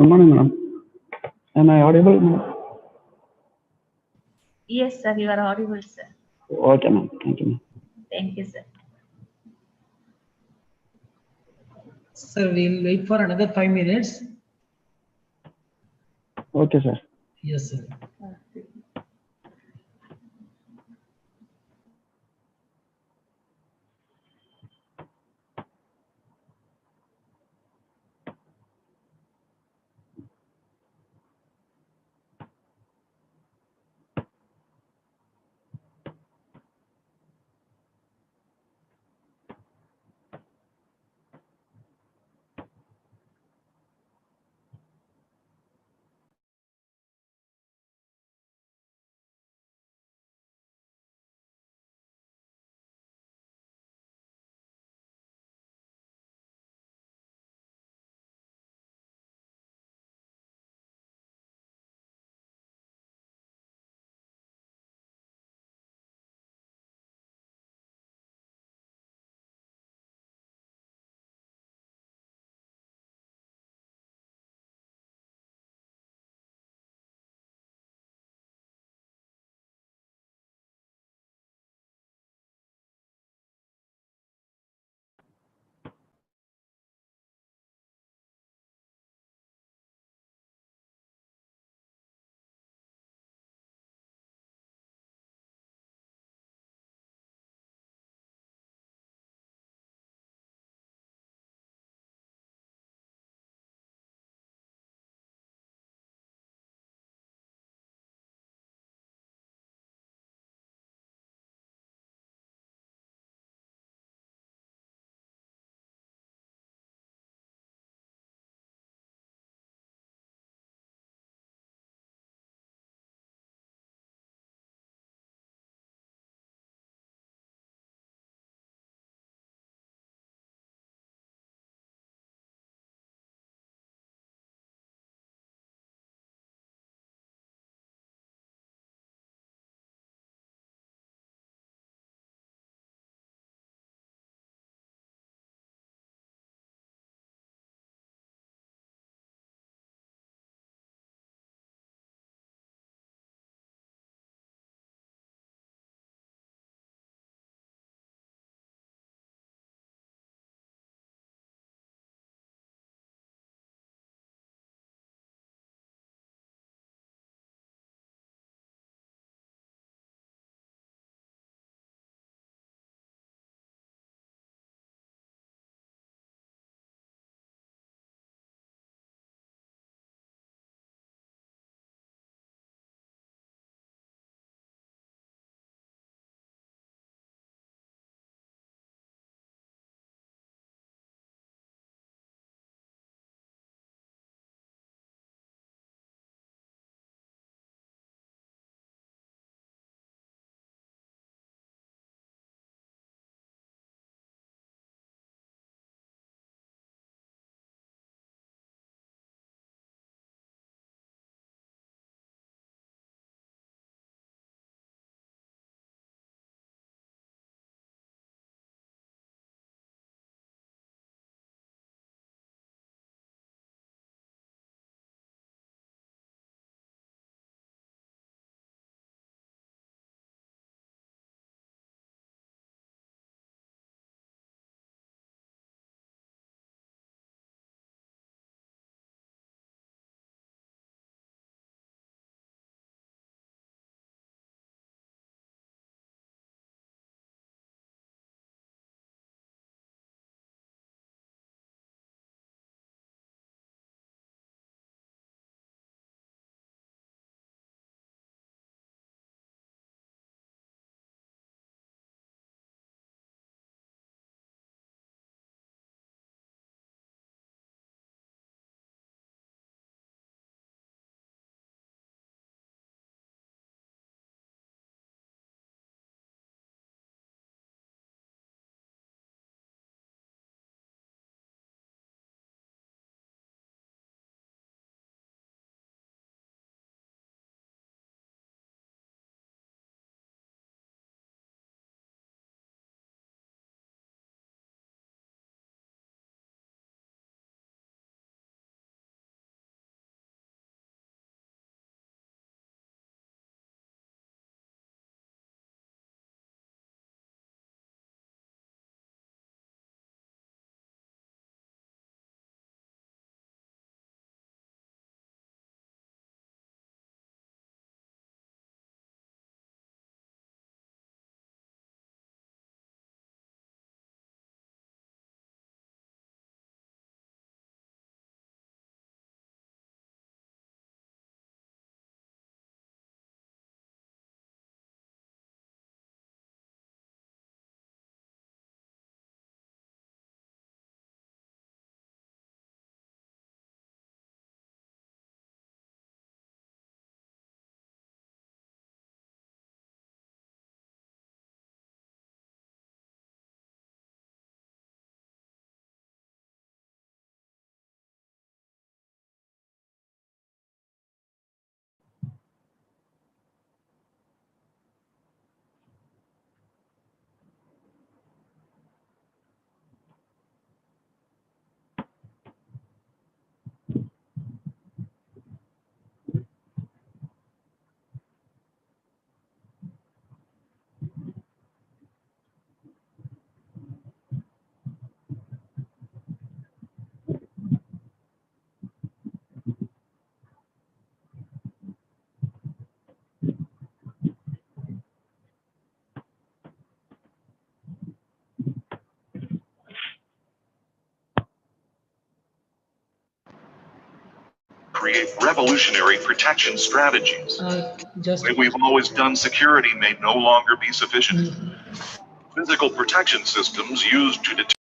Good morning, madam. Am I audible, madam? Yes, sir, you are audible, sir. Okay, ma'am. Thank you, ma'am. Thank you, sir. Sir, we'll wait for another 5 minutes. Okay, sir. Yes, sir. create revolutionary protection strategies. Just The way we've always done security may no longer be sufficient. Physical protection systems used to deter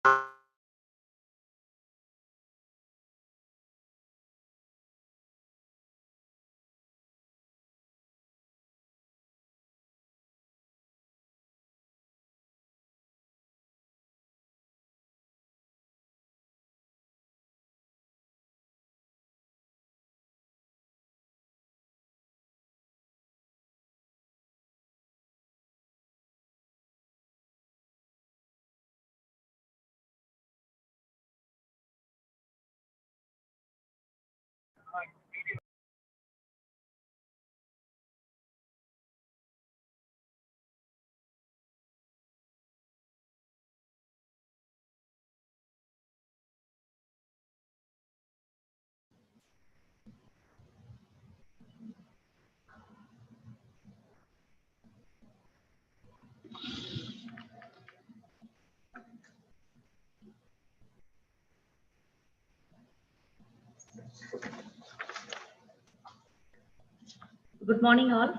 Good morning, all.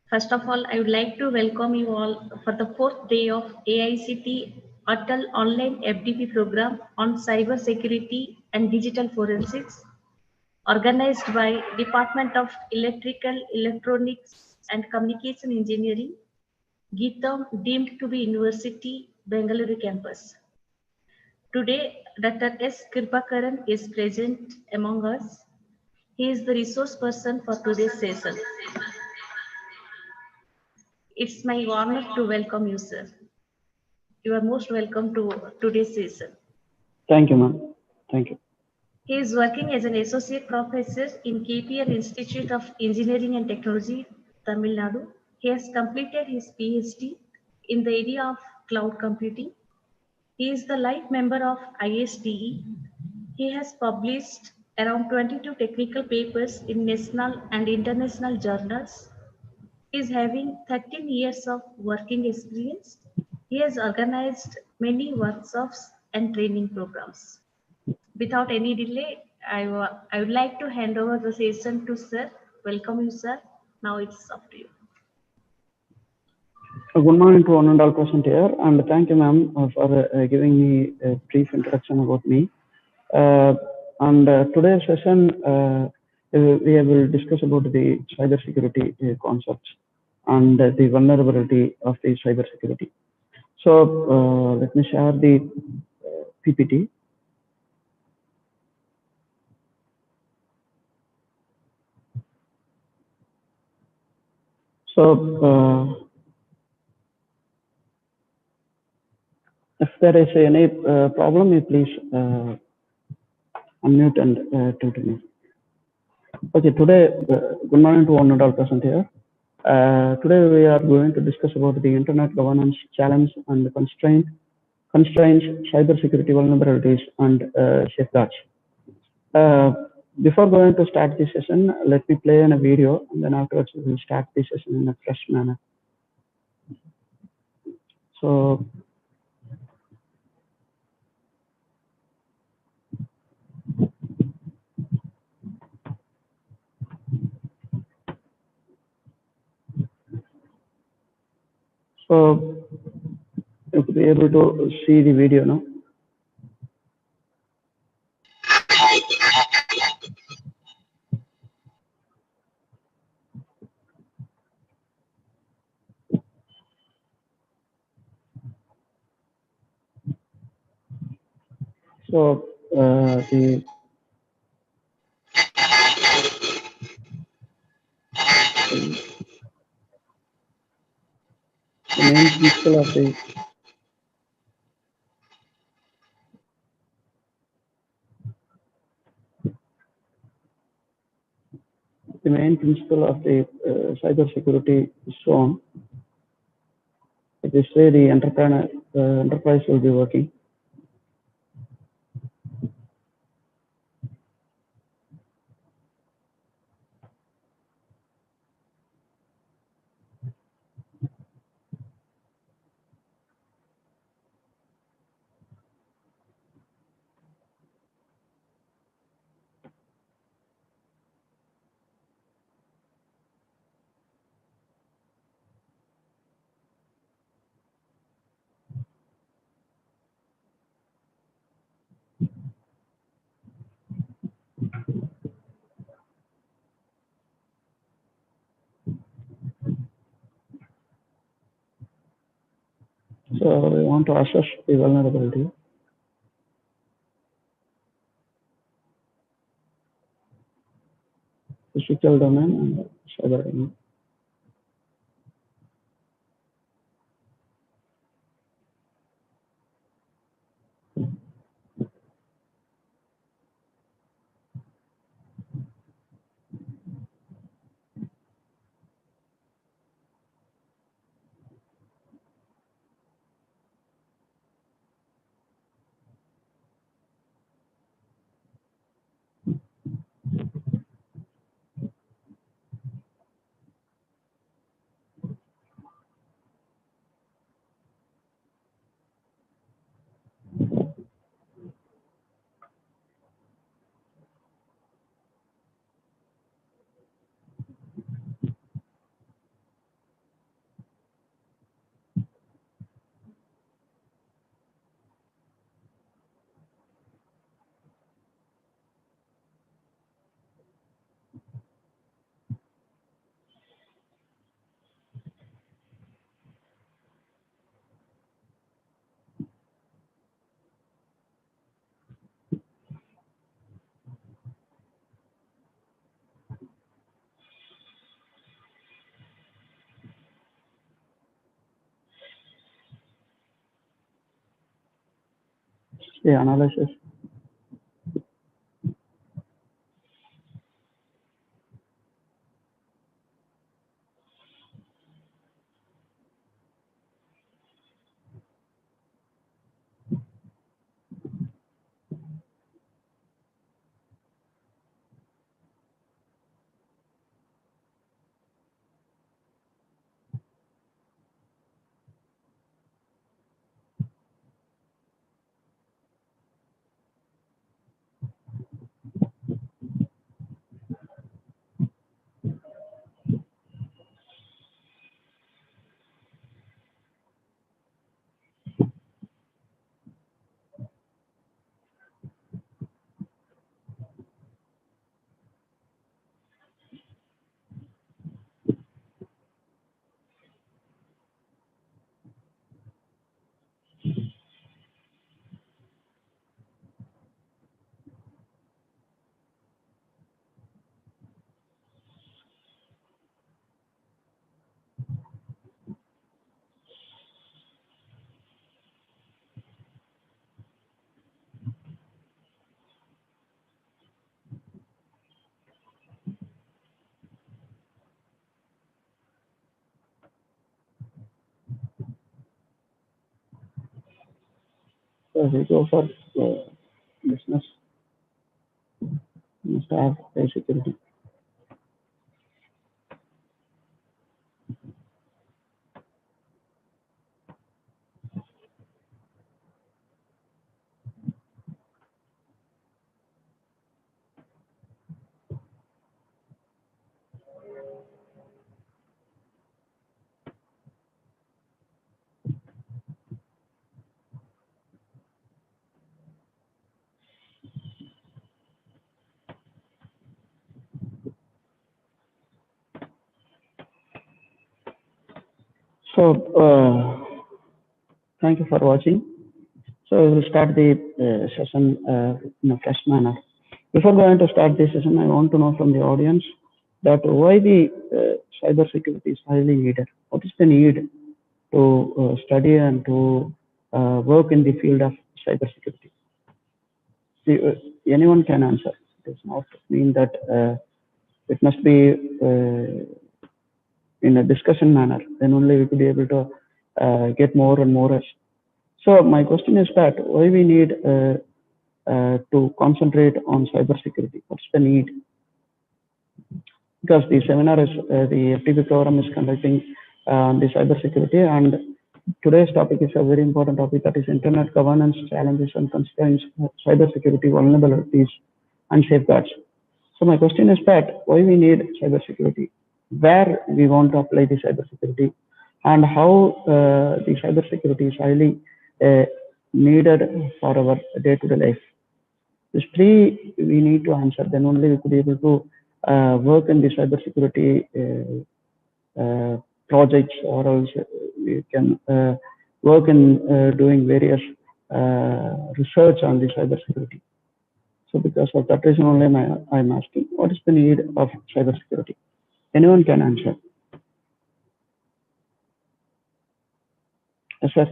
First of all, I would like to welcome you all for the fourth day of AICT Atal Online FDP program on cyber security and digital forensics, organized by Department of Electrical, Electronics and Communication Engineering, Geetam, deemed to be University, Bengaluru campus. Today, Dr. S. Kirpakaran is present among us. He is the resource person for today's session. It's my honor to welcome you, sir. You are most welcome to today's session. Thank you, ma'am. Thank you. He is working as an associate professor in KPR Institute of Engineering and Technology, Tamil Nadu. He has completed his PhD in the area of cloud computing. He is the life member of ISTE. He has published around 22 technical papers in national and international journals. He is having 13 years of working experience. He has organized many workshops and training programs. Without any delay, I would like to hand over the session to sir. Welcome you, sir. Now it's up to you. Good morning to one and all present here, and thank you, ma'am, for giving me a brief introduction about me. Today's session, we will discuss about the cybersecurity concepts and the vulnerability of the cybersecurity. So let me share the PPT. So if there is any problem, you please unmute and tell to me. Okay, today, good morning to one and all present here. Today we are going to discuss about the internet governance challenge and constraints, cybersecurity vulnerabilities, and safeguards. Before going to start this session, let me play in a video, and then afterwards we will start this session in a fresh manner. So. So you could be able to see the video now. So the main principle of the cybersecurity is shown. This way the enterprise will be working. So we want to assess the vulnerability. Physical domain and cyber domain. The analysis. So we go for business. Must have a security. So thank you for watching. So we will start the session in a fresh manner. Before going to start this session, I want to know from the audience that why the cyber security is highly needed. What is the need to study and to work in the field of cyber security? Anyone can answer. It does not mean that it must be in a discussion manner. Then only we could be able to get more and more. So my question is that why we need to concentrate on cyber security? What's the need? Because the seminar is the FTP program is conducting the cyber security, and today's topic is a very important topic, that is internet governance challenges and constraints, cyber security vulnerabilities and safeguards. So my question is that why we need cyber security, where we want to apply the cyber security, and how the cyber security is highly needed for our day-to-day life. These three we need to answer, then only we could be able to work in the cybersecurity projects, or else we can work in doing various research on the cybersecurity. So because of that reason only, I'm asking, what is the need of cybersecurity? Anyone can answer. Yes, sir.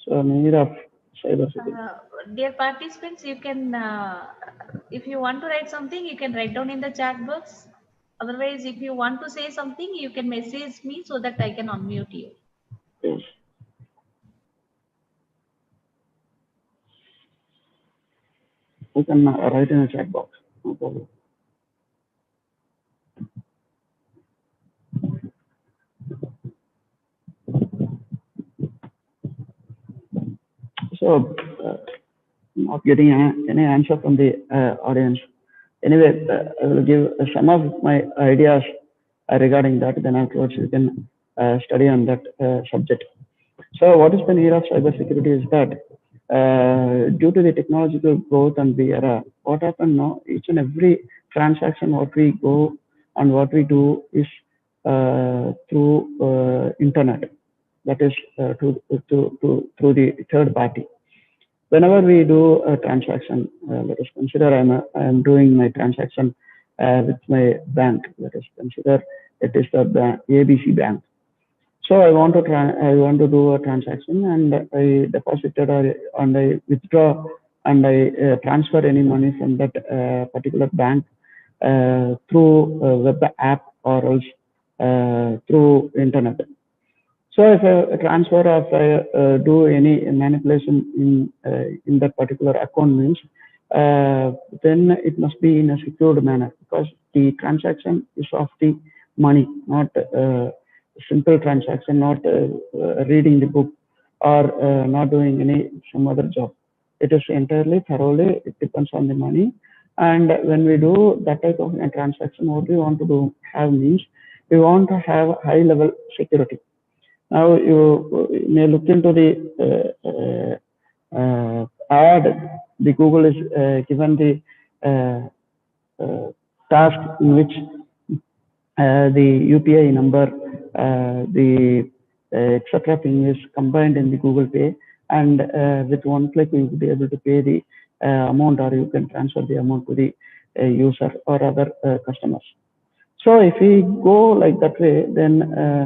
So need of cybersecurity. Dear participants, you can, if you want to write something, you can write down in the chat box. Otherwise, if you want to say something, you can message me so that I can unmute you. Yes. You can write in the chat box. No problem. So, not getting any answer from the audience. Anyway, I will give some of my ideas regarding that. Then afterwards, you can study on that subject. So, what is the need of cybersecurity is that due to the technological growth and the era, what happened now? Each and every transaction, what we go and what we do is through internet. That is through the third party. Whenever we do a transaction, let us consider I am doing my transaction with my bank. Let us consider it is the bank, ABC Bank. So I want to do a transaction, and I deposited and I withdraw and I transfer any money from that particular bank through a web app or else through internet. So if a transfer or do any manipulation in that particular account means, then it must be in a secured manner, because the transaction is of the money, not simple transaction, not reading the book or not doing some other job. It is entirely thoroughly, it depends on the money. And when we do that type of a transaction, what we want to have means, we want to have high level security. Now you may look into the ad. The Google is given the task in which the UPI number, the etc. thing is combined in the Google Pay, and with one click you will be able to pay the amount, or you can transfer the amount to the user or other customers. So if we go like that way, then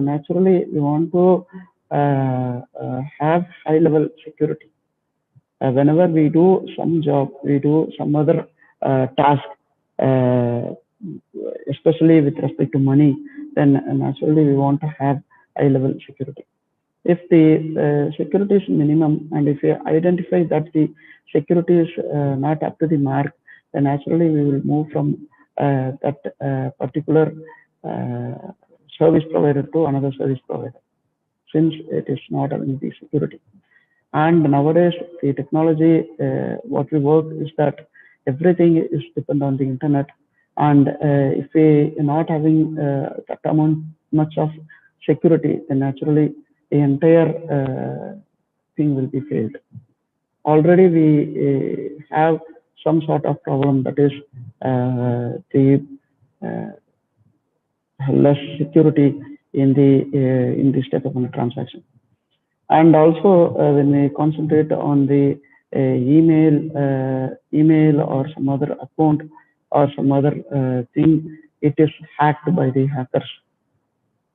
naturally we want to have high level security. Whenever we do some job, we do some other task, especially with respect to money, then naturally we want to have high level security. If the security is minimum, and if we identify that the security is not up to the mark, then naturally we will move from that particular service provider to another service provider, since it is not having the security. And nowadays, the technology, what we work is that everything is dependent on the internet. And if we are not having that amount much of security, then naturally the entire thing will be failed. Already we have some sort of problem, that is the less security in this type of a transaction. And also when we concentrate on the email or some other account or some other thing, it is hacked by the hackers.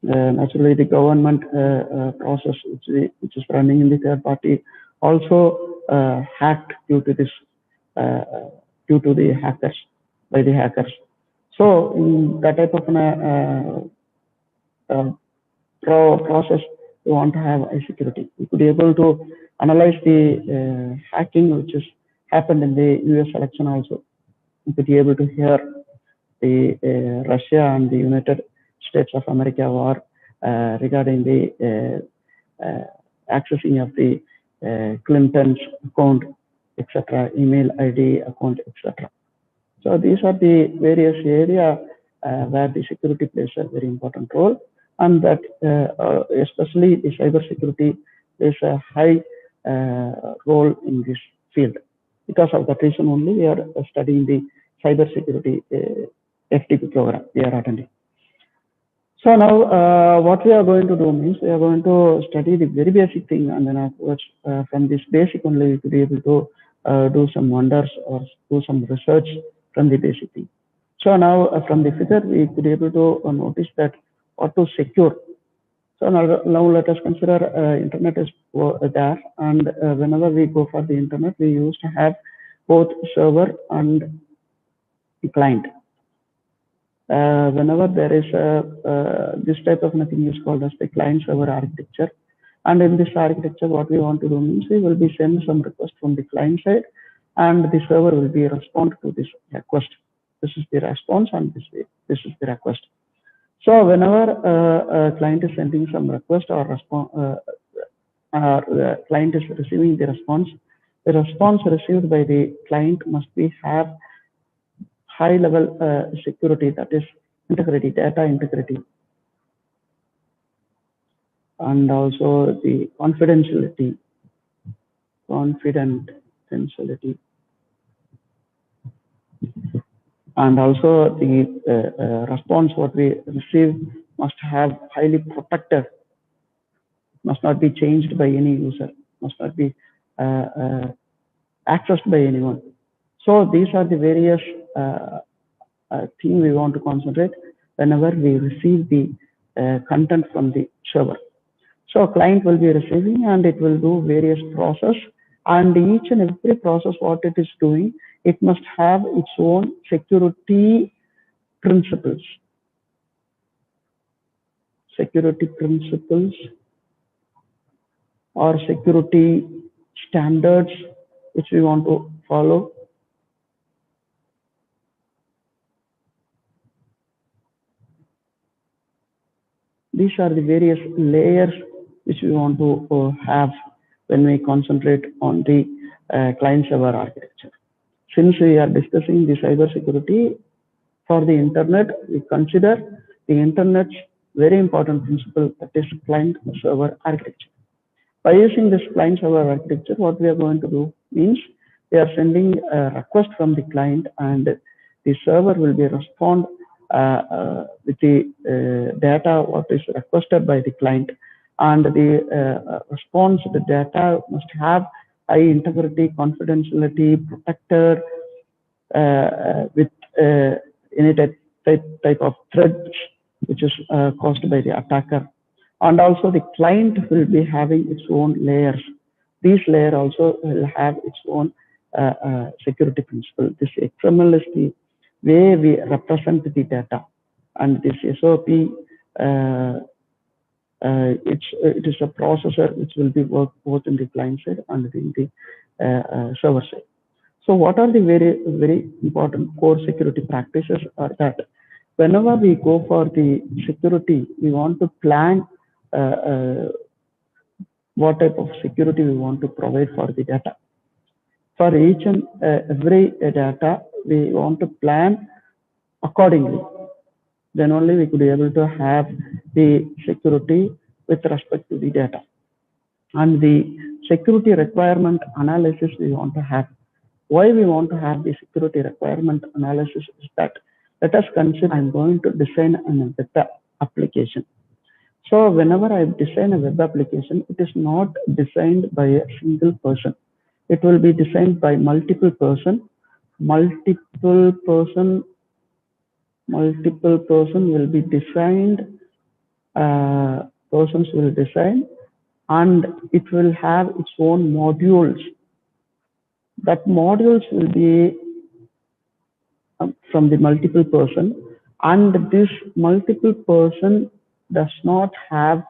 Naturally, the government process which is running in the third party also hacked due to this, due to the hackers, by the hackers. So in that type of process, we want to have a security. We could be able to analyze the hacking which has happened in the US election also. We could be able to hear the Russia and the United States of America war regarding the accessing of the Clinton's account, etc., email ID account, etc. So these are the various areas where the security plays a very important role, and that especially the cyber security plays a high role in this field. Because of that reason only, we are studying the cyber security FTP program we are attending. So now what we are going to do means we are going to study the very basic thing, and then afterwards from this basic only we could be able to do some wonders or do some research from the basic thing. So now from the figure we could be able to notice that what to secure. So now let us consider internet is there, and whenever we go for the internet we used to have both server and the client. Whenever there is this type of nothing is called as the client server architecture, and in this architecture what we want to do means we will be sending some request from the client side, and the server will be respond to this request. This is the response, and this is the request. So whenever a client is sending some request or the client is receiving the response received by the client must be have high level security, that is integrity, data integrity, and also the confidentiality, and also the response what we receive must have highly protected, must not be changed by any user, must not be accessed by anyone. So these are the various things we want to concentrate whenever we receive the content from the server. So client will be receiving, and it will do various process, and each and every process what it is doing, it must have its own security principles. Security principles or security standards which we want to follow. These are the various layers which we want to have when we concentrate on the client-server architecture. Since we are discussing the cyber security for the internet, we consider the internet's very important principle, that is client-server architecture. By using this client-server architecture, what we are going to do means we are sending a request from the client, and the server will be respond with the data what is requested by the client, and the response, the data must have high integrity, confidentiality, protected with any type of threats which is caused by the attacker. And also the client will be having its own layers. These layers also will have its own security principle. This XML is the way we represent the data, and this SOP it is a processor which will be work both in the client side and in the server side. So what are the very important core security practices are that whenever we go for the security, we want to plan what type of security we want to provide for the data. For each and every data, we want to plan accordingly. Then only we could be able to have the security with respect to the data. And the security requirement analysis we want to have. Why we want to have the security requirement analysis is that, let us consider I'm going to design a web application. So whenever I design a web application, it is not designed by a single person. It will be designed by multiple person. Multiple person will be designed. Persons will design, and it will have its own modules. That modules will be from the multiple person, and this multiple person does not have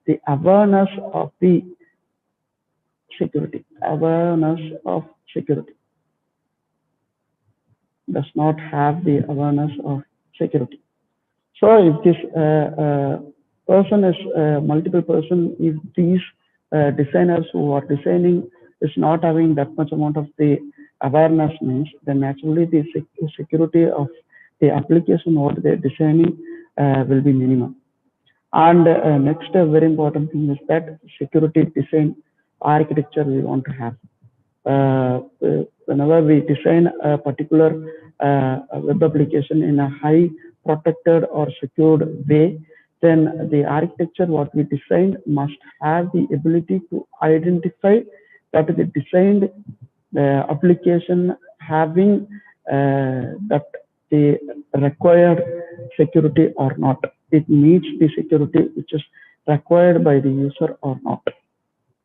the awareness of the security. Does not have the awareness of security. So if this person is multiple person, if these designers who are designing is not having that much amount of the awareness means, then naturally the security of the application what they're designing will be minimum. And next very important thing is that security design architecture we want to have. whenever we design a particular web application in a high protected or secured way, then the architecture what we designed must have the ability to identify that the designed application having that the required security or not. It meets the security which is required by the user or not.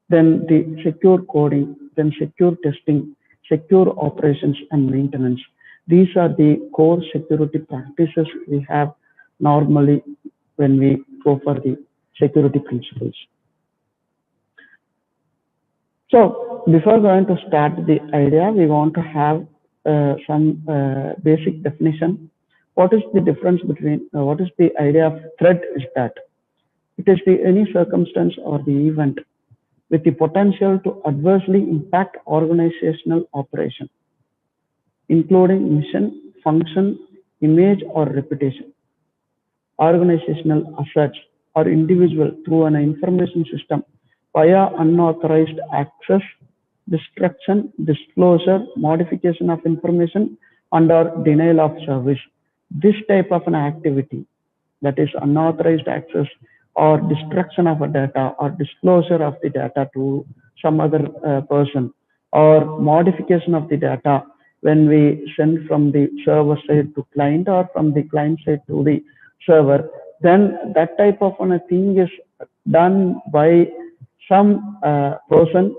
Then the secure coding, then secure testing, secure operations and maintenance. These are the core security practices we have normally when we go for the security principles. So before going to start the idea, we want to have some basic definition. What is the difference between, what is the idea of threat is that? It is the any circumstance or the event with the potential to adversely impact organizational operation, including mission, function, image or reputation, organizational assets or individual through an information system via unauthorized access, destruction, disclosure, modification of information, and or denial of service. This type of an activity, that is unauthorized access or destruction of a data or disclosure of the data to some other person, or modification of the data when we send from the server side to client or from the client side to the server, then that type of a thing is done by some person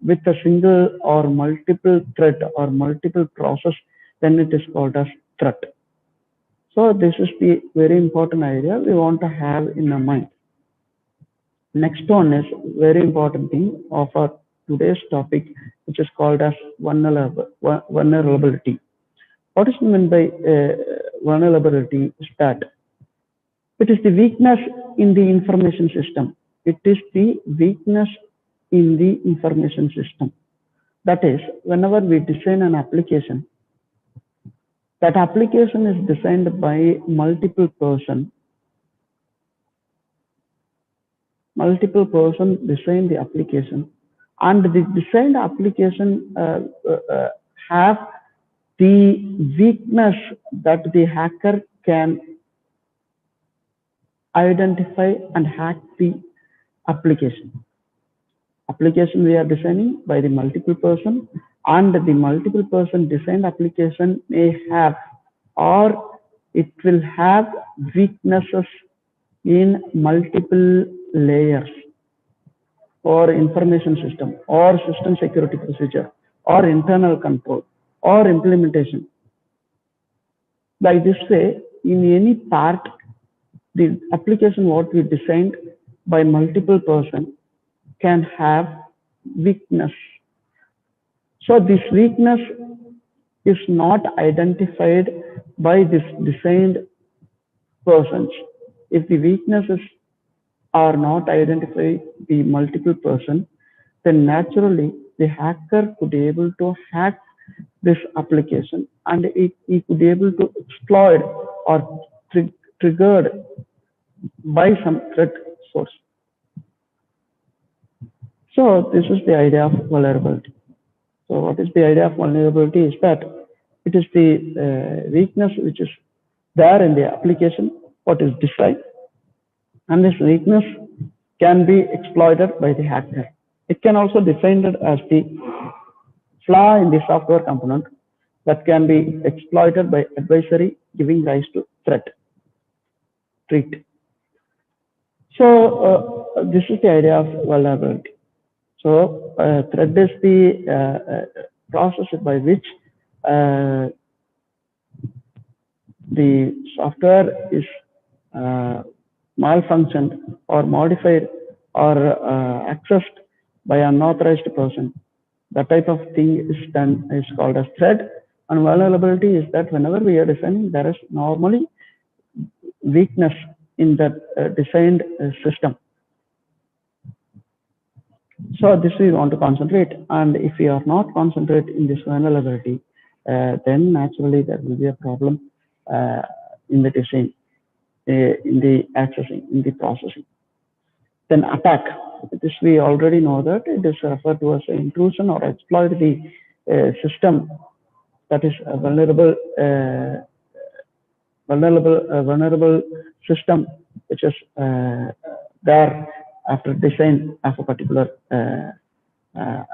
with a single or multiple thread or multiple process, then it is called as threat. So this is the very important idea we want to have in our mind. Next one is very important thing of our today's topic, which is called as vulnerability. What is meant by vulnerability is that it is the weakness in the information system. It is the weakness in the information system. That is, whenever we design an application, that application is designed by multiple person. Multiple person design the application, and the designed application have the weakness that the hacker can identify and hack the application. Application we are designing by the multiple person, and the multiple person designed application may have, or it will have weaknesses in multiple layers or information system or system security procedure or internal control or implementation. By this way, in any part, the application what we designed by multiple person can have weakness. So this weakness is not identified by this designed persons. If the weaknesses are not identified by multiple person, then naturally the hacker could be able to hack this application, and he could be able to exploit or triggered by some threat source. So this is the idea of vulnerability. So what is the idea of vulnerability is that it is the weakness which is there in the application, what is designed, and this weakness can be exploited by the hacker. It can also be defined as the flaw in the software component that can be exploited by adversary, giving rise to threat. So this is the idea of vulnerability. So threat is the process by which the software is malfunctioned or modified or accessed by an unauthorized person. That type of thing is done is called as threat. And vulnerability is that whenever we are designing, there is normally weakness in that designed system. So this we want to concentrate, and if we are not concentrate in this vulnerability, then naturally there will be a problem in the design, in the accessing, in the processing. Then attack. this we already know that it is referred to as intrusion or exploit the system that is a vulnerable system which is there after design of a particular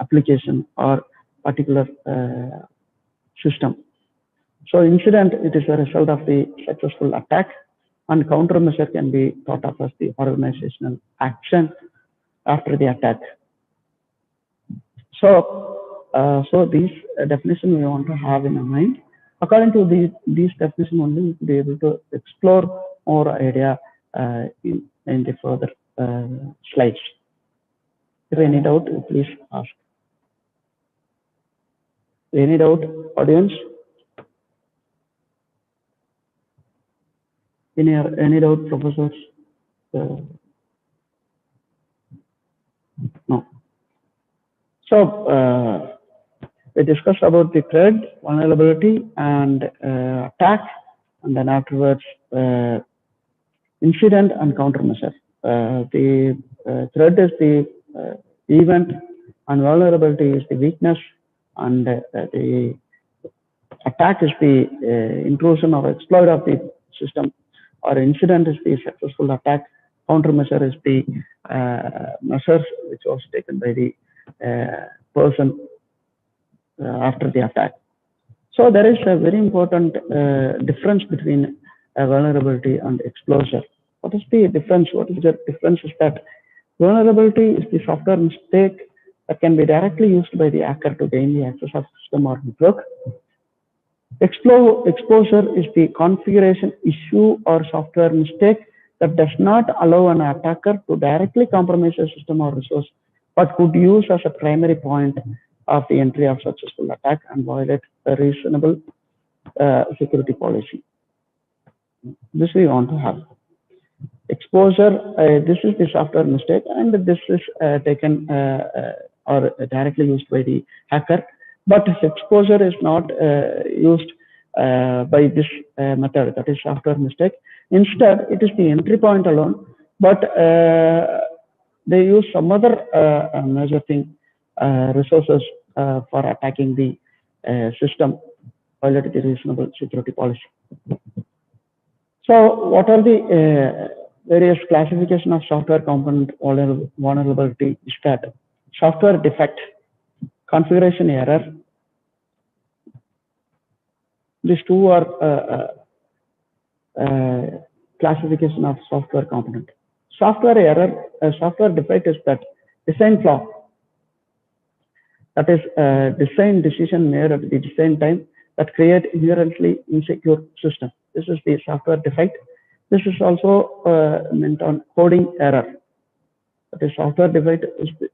application or particular system. So incident, it is a result of the successful attack, and countermeasure can be thought of as the organizational action after the attack. So these definitions we want to have in our mind. According to these definitions only, we will be able to explore more idea in the further slides. If any doubt, please ask. Any doubt, audience? Any doubt, professors? No. So we discussed about the threat, vulnerability, and attack, and then afterwards incident and countermeasure. The threat is the event, and vulnerability is the weakness, and the attack is the intrusion or exploit of the system, or incident is the successful attack. Countermeasure is the measures which was taken by the person after the attack. So there is a very important difference between vulnerability and exposure. What is the difference? What is the difference is that vulnerability is the software mistake that can be directly used by the hacker to gain the access of system or network. Exposure is the configuration issue or software mistake that does not allow an attacker to directly compromise a system or resource, but could use as a primary point of the entry of successful attack and violate a reasonable security policy. This we want to have. Exposure, this is the software mistake, and this is taken or directly used by the hacker, but exposure is not used by this method, that is software mistake. Instead, it is the entry point alone, but they use some other major thing, resources for attacking the system, violating the reasonable security policy. So what are the various classification of software component vulnerability? Is that software defect, configuration error. These two are classification of software component. Software error, software defect is that design flaw. That is design decision made at the design time that create inherently insecure system. This is the software defect. This is also meant on coding error. That is software defect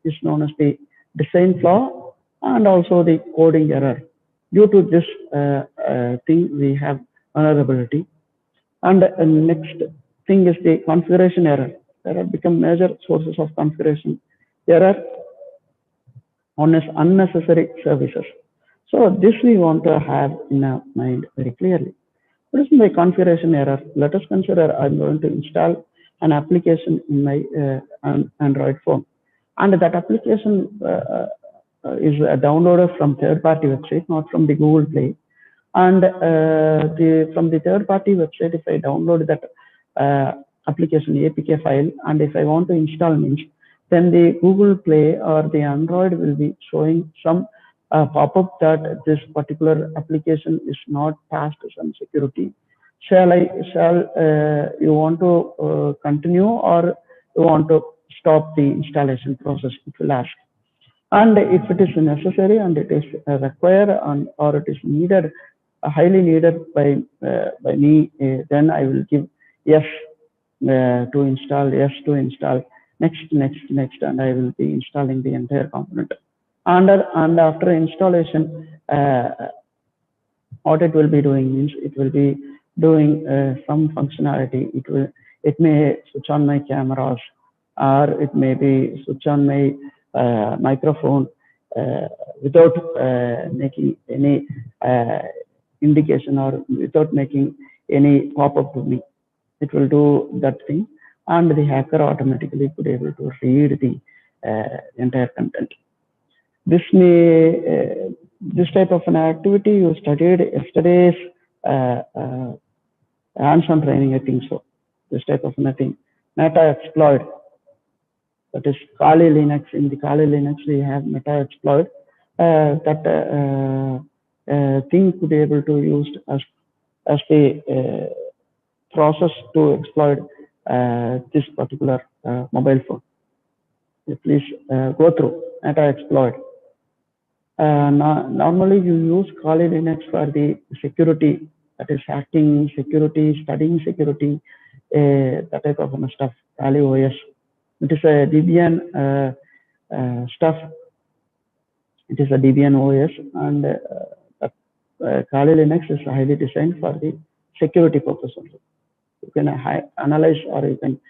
is known as the design flaw and also the coding error. Due to this thing, we have vulnerability. And the next thing is the configuration error. There have become major sources of configuration error on unnecessary services. So this we want to have in our mind very clearly. What is my configuration error? Let us consider I'm going to install an application in my Android phone, and that application is downloaded from third-party website, not from the Google Play. And from the third-party website, if I download that application APK file, and if I want to install means, then the Google Play or the Android will be showing some pop-up that this particular application is not passed some security. Shall you want to continue, or you want to stop the installation process? It will ask. And if it is necessary and it is required or it is needed, highly needed by me, then I will give yes to install, next, and I will be installing the entire component. And after installation, what it will be doing means it will be doing some functionality. It may switch on my cameras, or it may be switch on my microphone without making any indication or without making any pop-up to me. It will do that thing, and the hacker automatically could be able to read the entire content. This type of an activity you studied yesterday's hands-on training, I think so. This type of thing, meta-exploit. That is Kali Linux. In the Kali Linux, we have meta-exploit. That thing could be able to use as the process to exploit this particular mobile phone. Please go through meta-exploit. Normally, you use Kali Linux for the security, that is hacking security, studying security, that type of stuff. Kali OS. It is a Debian stuff. It is a Debian OS, and Kali Linux is highly designed for the security purpose also. You can analyze or you can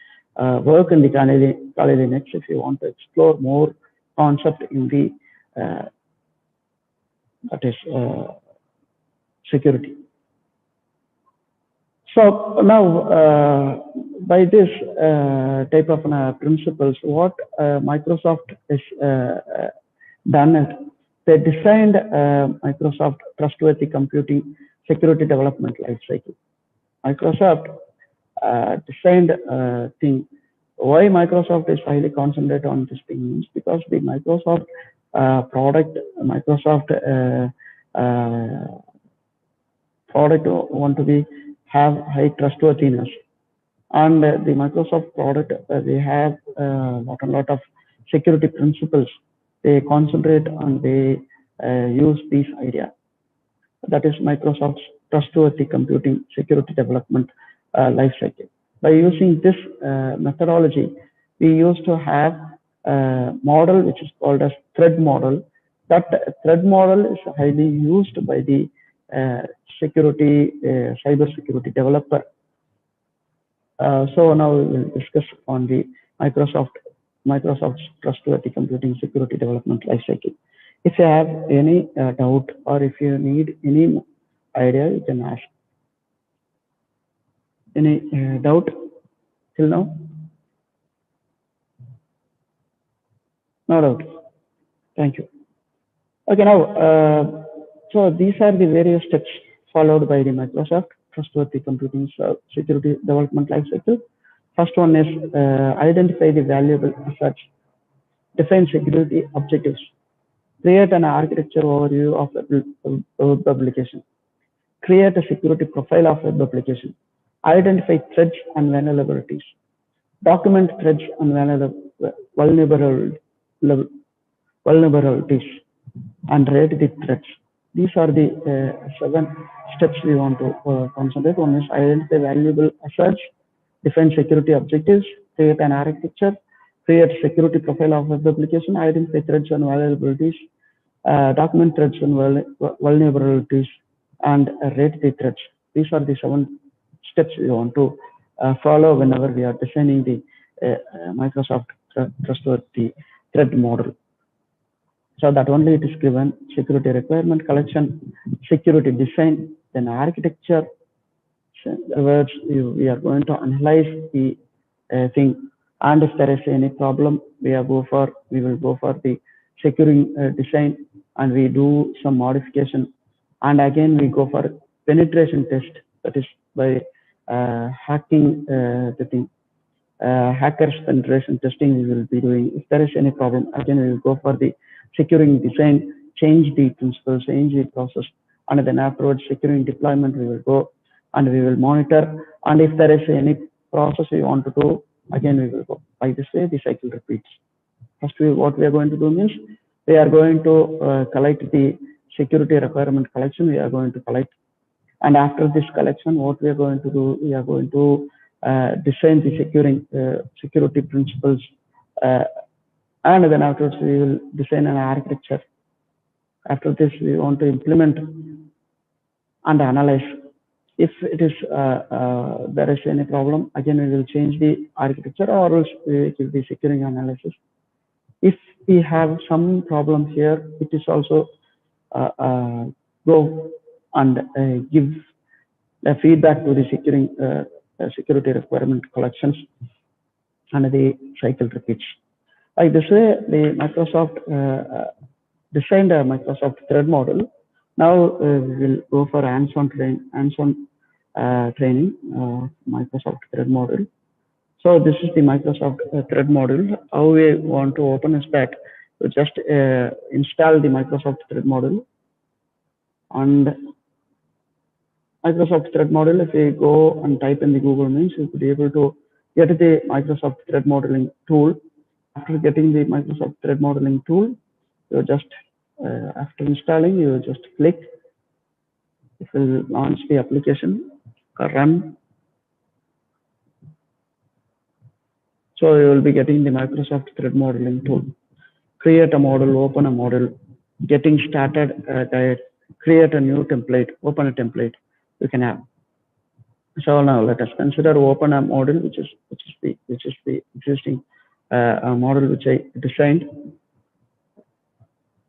work in the Kali Linux if you want to explore more concept in the that is security. So now, by this type of principles, what Microsoft is done is they designed Microsoft Trustworthy Computing Security Development Lifecycle. Microsoft designed thing. Why Microsoft is highly concentrated on this thing is because the Microsoft product want to be have high trustworthiness, and the Microsoft product they have a lot of security principles. They concentrate on, they use these ideas. That is Microsoft's Trustworthy Computing Security Development Lifecycle. By using this methodology, we used to have a model which is called as thread model. That thread model is highly used by the cyber security developer. So now we will discuss on the Microsoft's Trustworthy Computing Security Development Lifecycle. If you have any doubt or if you need any idea, you can ask. Any doubt till now? No doubt. Thank you. Okay, now, so these are the various steps followed by the Microsoft Trustworthy Computing Security Development Lifecycle. First one is identify the valuable assets, define security objectives, create an architecture overview of web application, create a security profile of web application, identify threats and vulnerabilities, document threats and vulnerabilities, and rate the threats. These are the 7 steps we want to concentrate. One is identify valuable assets, define security objectives, create an architecture, create security profile of web application, identify threats and vulnerabilities, document threats and vulnerabilities, and rate the threats. These are the 7 steps we want to follow whenever we are designing the Microsoft Trustworthy Thread model. So that only it is given: security requirement collection, security design, then architecture. Words we are going to analyze the thing, and if there is any problem, we will go for the securing design, and we do some modification, and again we go for penetration test. That is by hacking the thing. Hackers penetration testing we will be doing. If there is any problem, again we will go for the securing design, change the principles, change the process, and then afterwards securing deployment we will go and we will monitor. And if there is any process we want to do, again we will go. By this way the cycle repeats. First, what we are going to do means we are going to collect the security requirement collection. We are going to collect, and after this collection, what we are going to do, we are going to design the security principles, and then afterwards we will design an architecture. After this, we want to implement and analyze. If it is there is any problem, again we will change the architecture, or else we will be securing analysis. If we have some problem here, it is also go and give feedback to the securing security requirement collections, and the cycle repeats. Like this way, the Microsoft designed a Microsoft thread model. Now we will go for hands-on training, Microsoft thread model. So this is the Microsoft thread model. How we want to open is that we just install the Microsoft thread model, and Microsoft thread model, if we go and type in the Google means, you could be able to get the Microsoft thread modeling tool. After getting the Microsoft thread modeling tool, you just after installing, you just click. It will launch the application, run. So you will be getting the Microsoft thread modeling tool. Create a model, open a model, getting started guide, create a new template, open a template you can have. So now let us consider open a model, which is the existing model which I designed.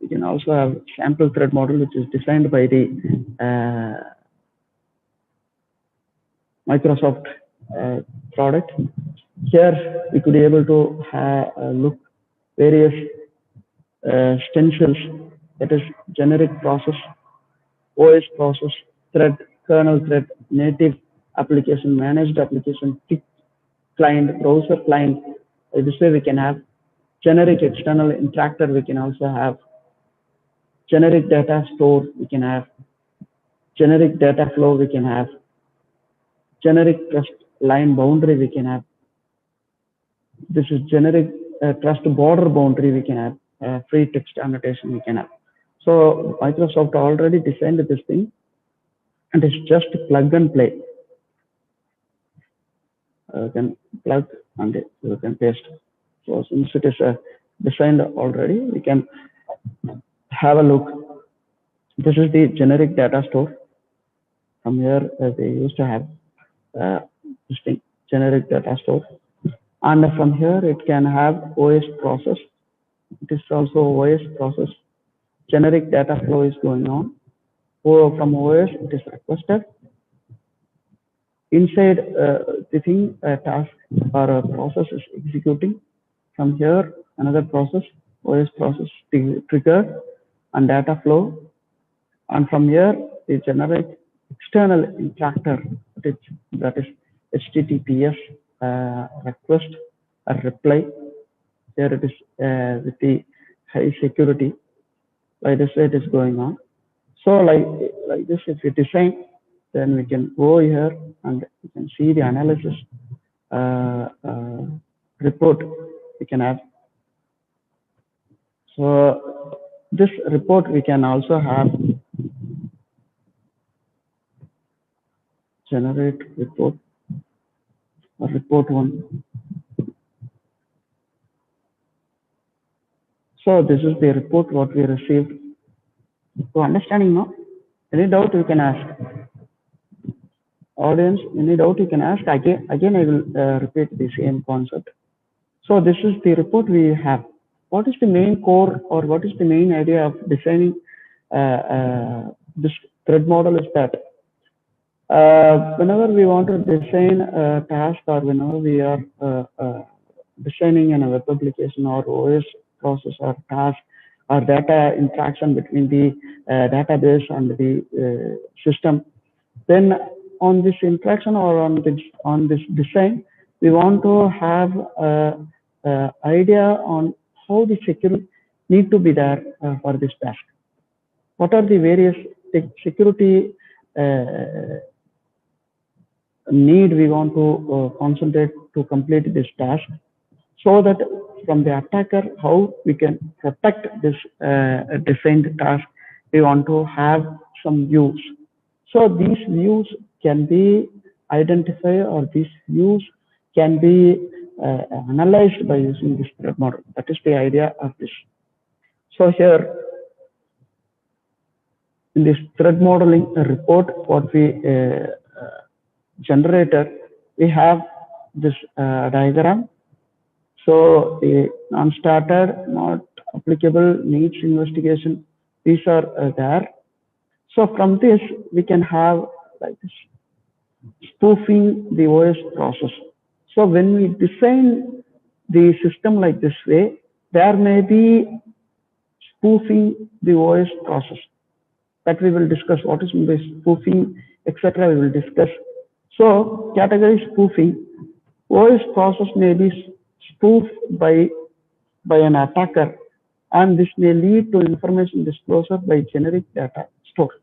We can also have sample thread model, which is designed by the Microsoft product. Here we could be able to look various stencils, that is generic process, OS process, thread, kernel thread, native application, managed application, tick client, browser client. This way we can have generic external interactor. We can also have generic data store. We can have generic data flow. We can have generic trust line boundary. We can have. This is generic trust border boundary. We can have free text annotation. We can have. So Microsoft already designed this thing, and it's just plug and play. You can plug and you can paste. So since it is designed already, we can have a look. This is the generic data store. From here, they used to have this thing, generic data store. And from here, it can have OS process. It is also OS process. Generic data flow is going on. From OS, it is requested. Inside the thing, a task or a process is executing. From here, another process, OS process triggered and data flow. And from here, the generic external interactor, that is HTTPS request or reply. Here it is with the high security. Like this way it is going on. So like this, if you design, then we can go here and you can see the analysis report we can have. So this report we can also have generate report or report one. So this is the report what we received. So understanding now? Any doubt you can ask. Audience, any doubt you can ask. Again I will repeat the same concept. So this is the report we have. What is the main core or what is the main idea of designing this thread model is that whenever we want to design a task or whenever we are designing in a web application or OS process or task or data interaction between the database and the system, then on this interaction or on this design, we want to have an idea on how the security need to be there for this task. What are the various security need we want to concentrate to complete this task, so that from the attacker, how we can protect this designed task. We want to have some views. So these views can be identified or these views can be analyzed by using this thread model. That is the idea of this. So here in this thread modeling report, what we generated, we have this diagram. So the non-starter, not applicable, needs investigation, these are there. So from this, we can have like this, spoofing the OS process. So when we design the system like this way, there may be spoofing the OS process that we will discuss. What is spoofing, etc. We will discuss. So category spoofing, OS process may be spoofed by an attacker, and this may lead to information disclosure by generic data store.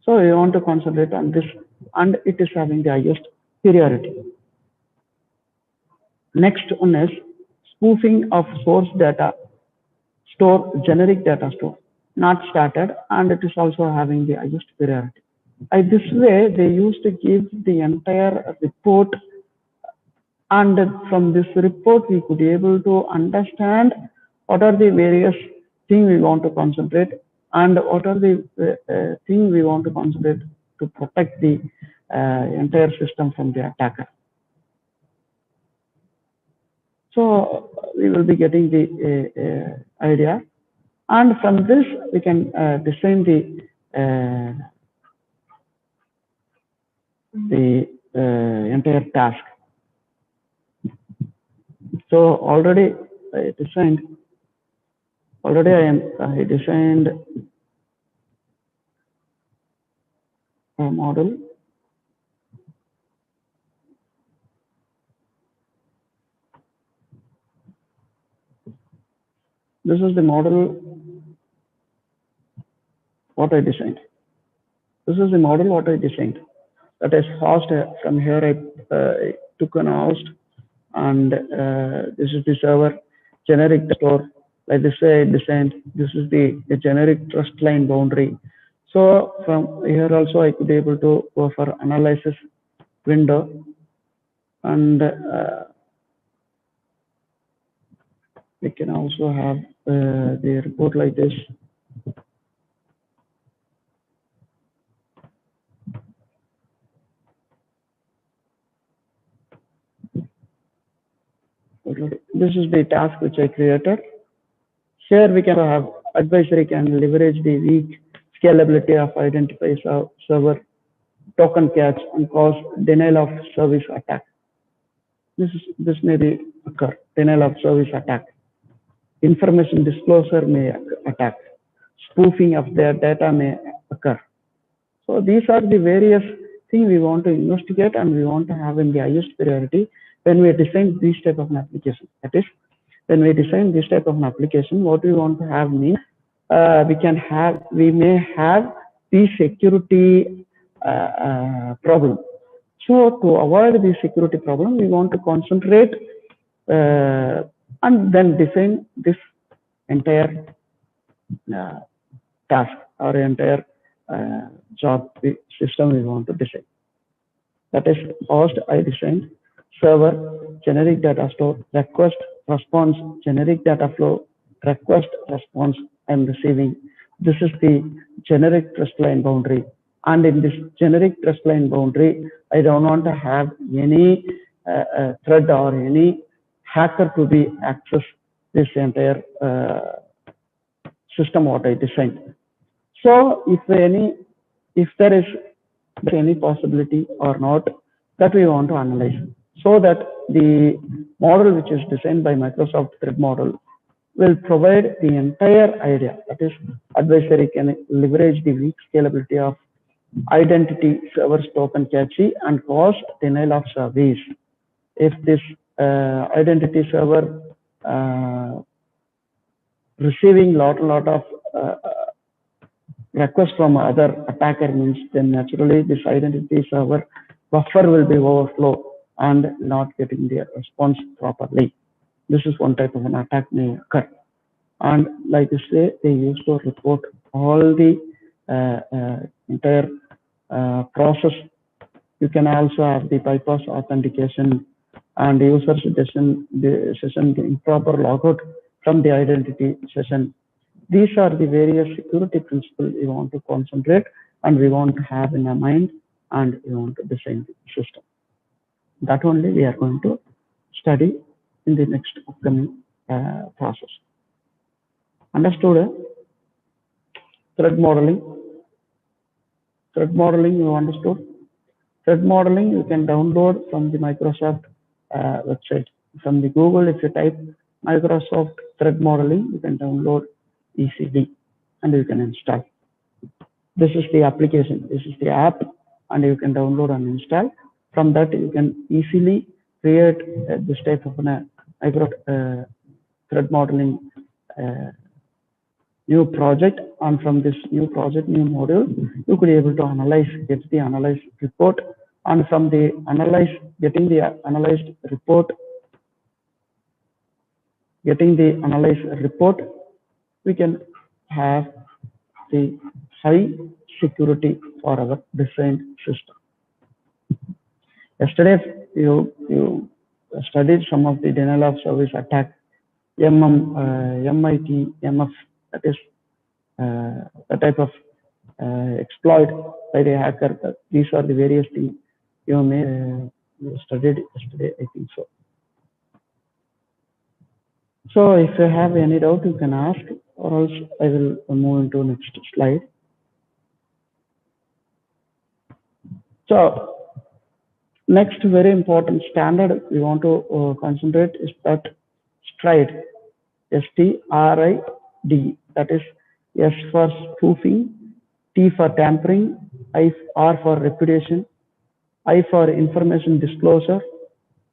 So we want to concentrate on this, and it is having the highest priority. Next one is spoofing of source data store, generic data store, not started, and it is also having the highest priority. This way, they used to give the entire report, and from this report, we could be able to understand what are the various things we want to concentrate, and what are the things we want to concentrate to protect the entire system from the attacker. So we will be getting the idea, and from this we can design the entire task. So already I designed a model. This is the model what I designed. This is the model what I designed. That is host. From here I took an host, and this is the server, generic store. Like this way I designed. This is the generic trust line boundary. So from here also I could be able to go for analysis window, and we can also have the report like this. This is the task which I created. Here we can have advisory can leverage the weak scalability of identify server token catch and cause denial of service attack. This may be occur, denial of service attack. Information disclosure may attack. Spoofing of their data may occur. So these are the various things we want to investigate, and we want to have in the highest priority when we design these type of an application. That is, when we design this type of an application, what we want to have means we may have the security problem. So to avoid the security problem, we want to concentrate and then design this entire task or entire job system we want to design. That is host I designed, server, generic data store, request, response, generic data flow, request, response, and receiving. This is the generic trust line boundary. And in this generic trust line boundary, I don't want to have any thread or any hacker to be access this entire system what I designed. So if there is any possibility or not, that we want to analyze, so that the model which is designed by Microsoft Thread model will provide the entire idea. That is, advisory can leverage the weak scalability of identity servers token cache and cause denial of service. If this identity server receiving lot of requests from other attacker means, then naturally this identity server buffer will be overflow and not getting the response properly. This is one type of an attack may occur. And like I say, they used to report all the entire process. You can also have the bypass authentication and user session improper logout from the identity session. These are the various security principles we want to concentrate and we want to have in our mind, and we want to design the system. That only we are going to study in the next upcoming process. Understood? Thread modeling. Thread modeling, you understood? Thread modeling you can download from the Microsoft website. From the Google, if you type Microsoft thread modeling, you can download easily and you can install. This is the application, this is the app, and you can download and install. From that, you can easily create this type of Microsoft thread modeling new project, and from this new project, new module, you could be able to analyze, get the analyzed report, and from the getting the analyzed report, we can have the high security for our designed system. Yesterday, you studied some of the denial of service attack, MIT, MF, that is the type of exploit by the hacker. These are the various things you may studied yesterday, I think so. So if you have any doubt, you can ask, or else I will move into next slide. So next very important standard we want to concentrate is that STRIDE, S-T-R-I-D-E, that is S for spoofing, T for tampering, R for repudiation, I for information disclosure,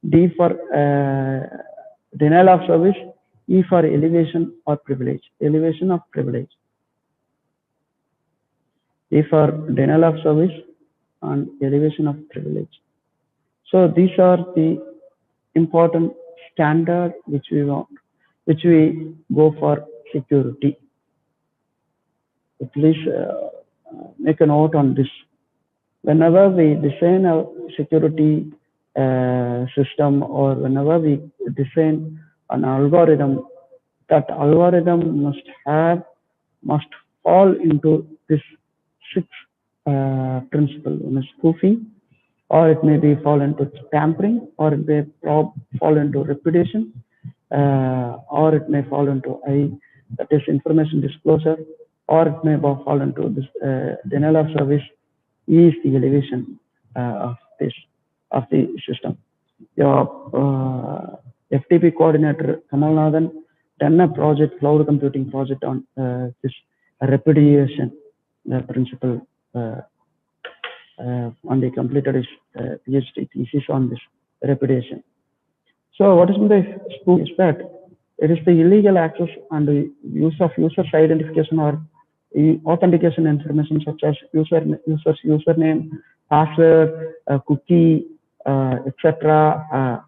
D for denial of service, E for elevation or privilege, elevation of privilege, E for denial of service and elevation of privilege. So these are the important standard which we want, which we go for security. So please make a note on this. Whenever we design a security system, or whenever we design an algorithm, that algorithm must fall into this 6 principle. One is spoofing, or it may be fall into tampering, or it may fall into repudiation, or it may fall into I, that is information disclosure, or it may fall into this denial of service. E is the elevation of the system. Your FTP coordinator Kamal Nathan done a project, cloud computing project on this repudiation principle, and he completed his PhD thesis on this repudiation. So what is the spoof is that it is the illegal access and the use of user's identification or authentication information such as user's username, password, cookie, etc.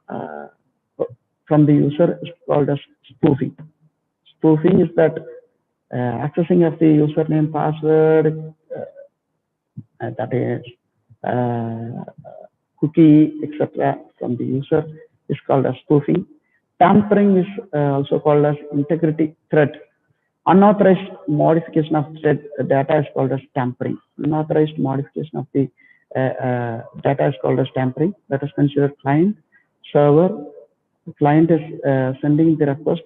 From the user is called as spoofing. Spoofing is that accessing of the username, password, that is cookie, etc. from the user is called as spoofing. Tampering is also called as integrity threat. Unauthorized modification of thread data is called as tampering. Unauthorized modification of the data is called as tampering. That is considered client, server. The client is sending the request,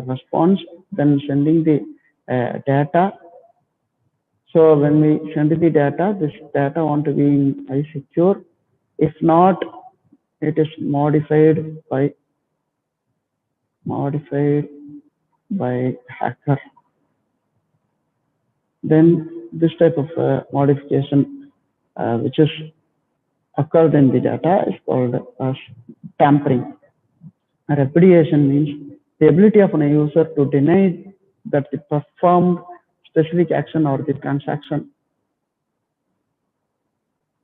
response, then sending the data. So when we send the data, this data want to be in iSecure. If not, it is modified by hacker. Then this type of modification which is occurred in the data is called as tampering. Repudiation means the ability of a user to deny that the performed specific action or the transaction.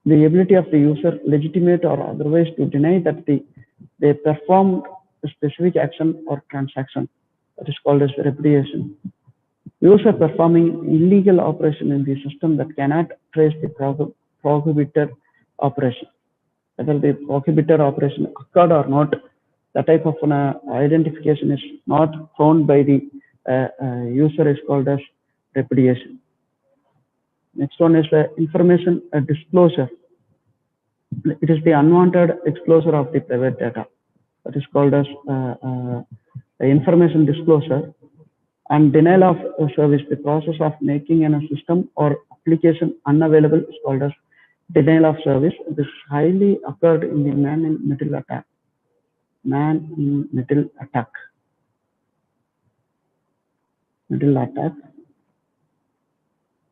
The ability of the user, legitimate or otherwise, to deny that they performed a specific action or transaction. That is called as repudiation. User performing illegal operation in the system that cannot trace the prohibited operation. Whether the prohibited operation occurred or not, that type of identification is not found by the user is called as repudiation. Next one is information disclosure. It is the unwanted exposure of the private data. That is called as information disclosure. And denial of service, the process of making a system or application unavailable is called as denial of service. This highly occurred in the man-in-the-middle attack. man-in-middle attack. Middle attack.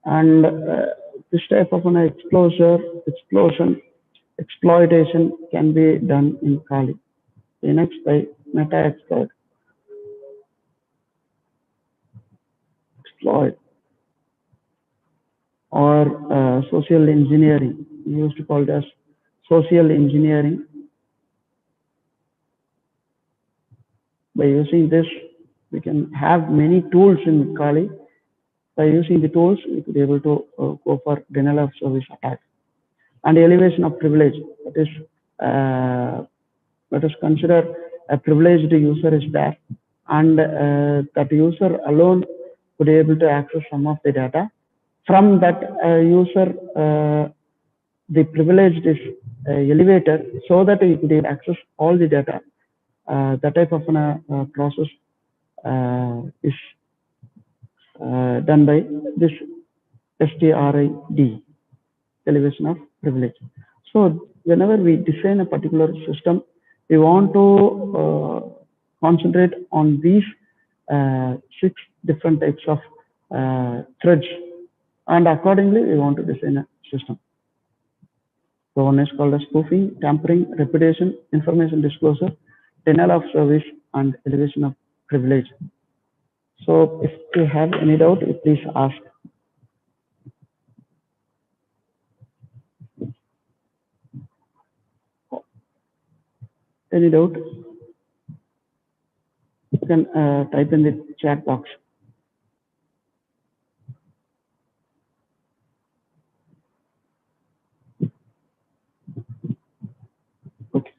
And this type of an exploitation can be done in Kali. Next by meta-exploit. Or social engineering. We used to call it as social engineering. By using this, we can have many tools in Kali. By using the tools, we could be able to go for denial of service attack. And elevation of privilege. That is, let us consider a privileged user is there, and that user alone could be able to access some of the data. From that user, the privilege is elevated so that he could access all the data. That type of process is done by this STRID, elevation of privilege. So whenever we design a particular system, we want to concentrate on these 6 different types of threads, and accordingly we want to design a system. So one is called as spoofing, tampering, repudiation, information disclosure, denial of service, and elevation of privilege. So if you have any doubt, please ask. Any doubt? You can type in the chat box. Okay.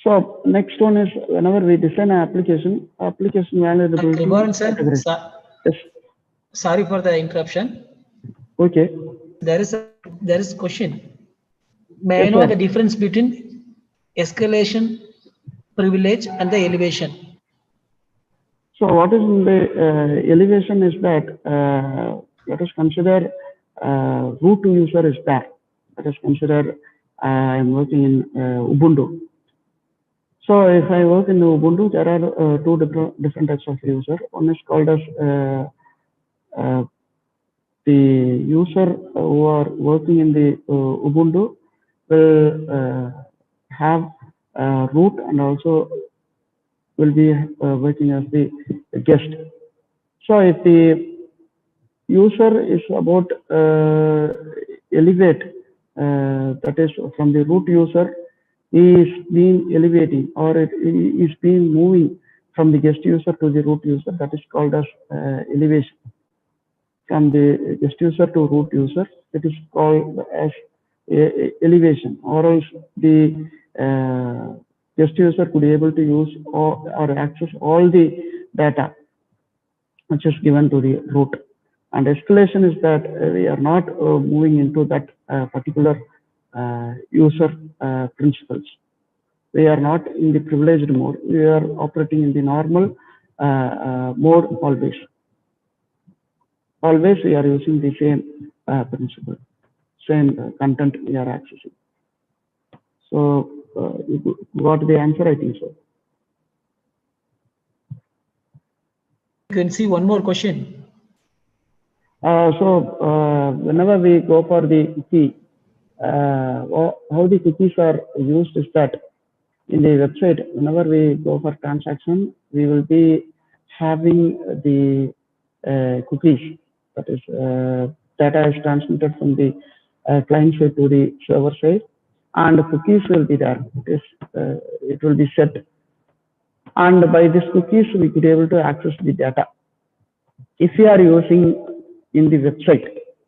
So next one is whenever we design an application vulnerability. Trivaran sir, yes. Sorry for the interruption. Okay. There is a question. May Yes, I know sir. the difference between escalation, privilege, and the elevation? So what is in the elevation is that let us consider root user is there. Let us consider I'm working in Ubuntu. So if I work in Ubuntu, there are 2 different types of user. One is called as the user who are working in the Ubuntu will have root and also will be working as the guest. So if the user is about elevate, that is from the root user, he is being elevating, or it is being moving from the guest user to the root user. That is called as elevation. From the guest user to root user, it is called as elevation, or else the guest user could be able to use or access all the data which is given to the root. And escalation is that we are not moving into that particular user principles. We are not in the privileged mode. We are operating in the normal mode always. Always we are using the same principle, same content we are accessing. So you got the answer, I think so. You can see one more question. Whenever we go for the cookie, how the cookies are used is that in the website, whenever we go for transaction, we will be having the cookies. That is, data is transmitted from the client side to the server side, and the cookies will be there. It will be set, and by these cookies, we could be able to access the data. If you are using in the website,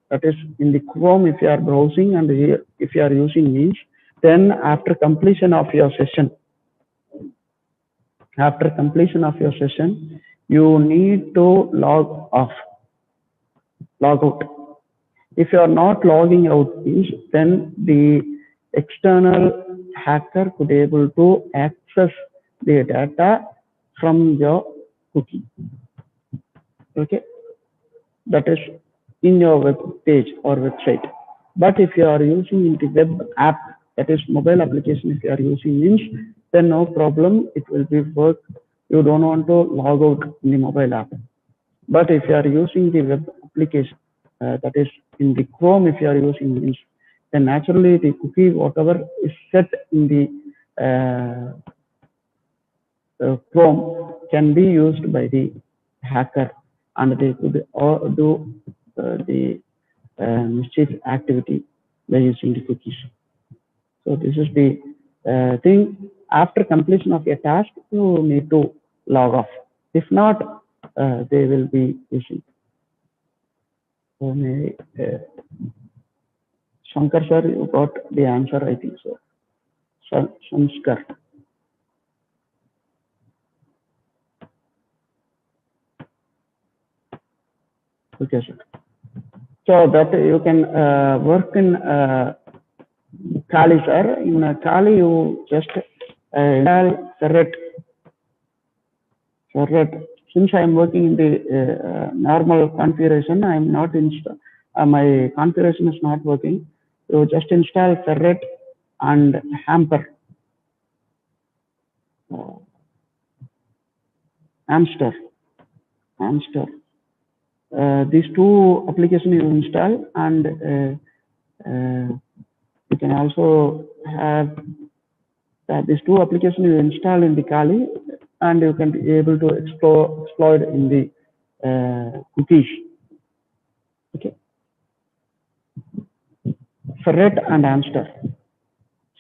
that is in the Chrome, if you are browsing, and here, if you are using Means, then after completion of your session, you need to log out. If you are not logging out, then the external hacker could be able to access the data from your cookie. Okay, that is in your web page or website. But if you are using in the web app, that is mobile application, if you are using Minch, then no problem, it will be work. You don't want to log out in the mobile app. But if you are using the web application, that is in the Chrome, if you are using Minch, then naturally the cookie, whatever is set in the Chrome, can be used by the hacker, and they could do the mischief activity by using the cookies. So this is the thing. After completion of a task, you need to log off. If not, they will be using. So Shankar sir, you got the answer, I think so. Shankar. Okay, sir. So that you can work in Kali, sir. In Kali, you just install Ferret. Since I am working in the normal configuration, I am not my configuration is not working. You just install Ferret and Hamper. Hamster. These two applications you install, and you can also have these two applications you install in the Kali, and you can be able to exploit in the cookies. Okay. Ferret and Hamster.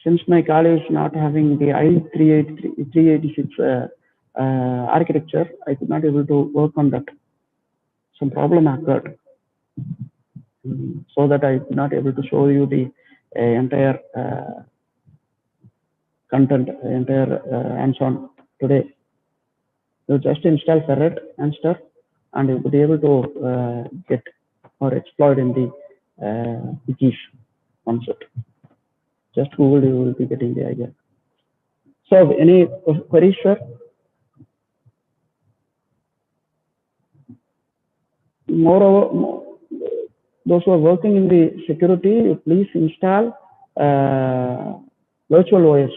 Since my Kali is not having the i386 architecture, I could not able to work on that. Some problem occurred, so that I could not able to show you the entire content, entire hands-on today. You just install Ferret, Hamster, and you will be able to get or exploit in the cookies concept. Just Google, you will be getting the idea. So, any queries, sir? Moreover, those who are working in the security, please install Virtual OS.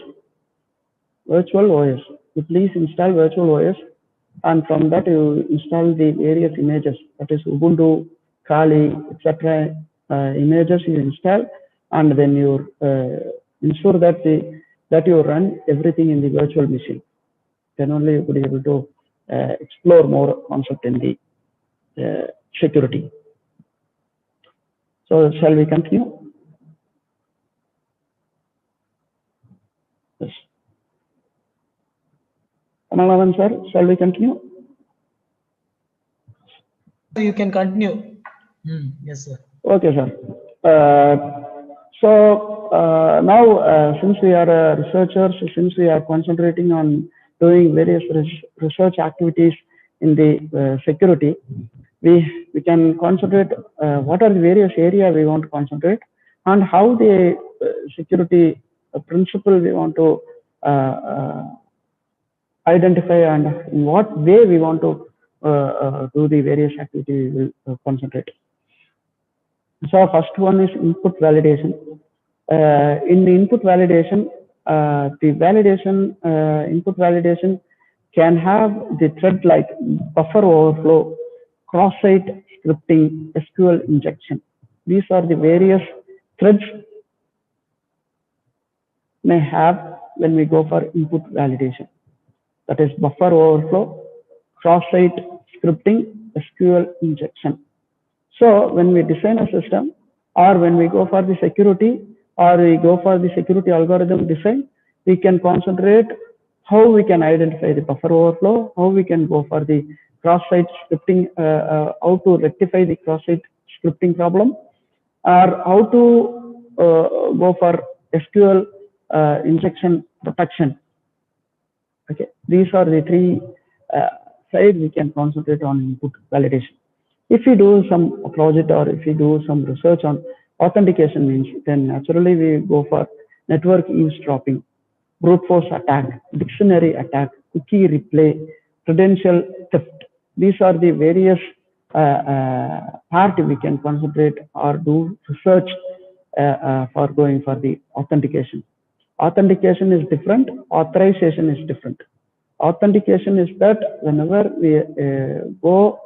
You please install Virtual OS, and from that you install the various images, that is Ubuntu, Kali, etc. Images you install, and then you ensure that you run everything in the virtual machine. Then only you will be able to explore more concept in the security. So shall we continue? Yes. Analavan sir, shall we continue? You can continue. Yes, sir. Okay, sir. Now, since we are researchers, since we are concentrating on doing various research activities in the security, we can concentrate what are the various areas we want to concentrate, and how the security principle we want to identify, and in what way we want to do the various activities we will concentrate. So first one is input validation. In the input validation, input validation can have the thread like buffer overflow, cross-site scripting, SQL injection. These are the various threads may have when we go for input validation. That is buffer overflow, cross-site scripting, SQL injection. So when we design a system, or when we go for the security, or we go for the security algorithm design, we can concentrate how we can identify the buffer overflow, how we can go for the cross-site scripting, how to rectify the cross-site scripting problem, or how to go for SQL injection protection. Okay, these are the three sides we can concentrate on input validation. If we do some project, or if we do some research on authentication means, then naturally we go for network eavesdropping, brute force attack, dictionary attack, cookie replay, credential theft. These are the various part we can concentrate or do research for going for the authentication. Authentication is different, authorization is different. Authentication is that whenever we go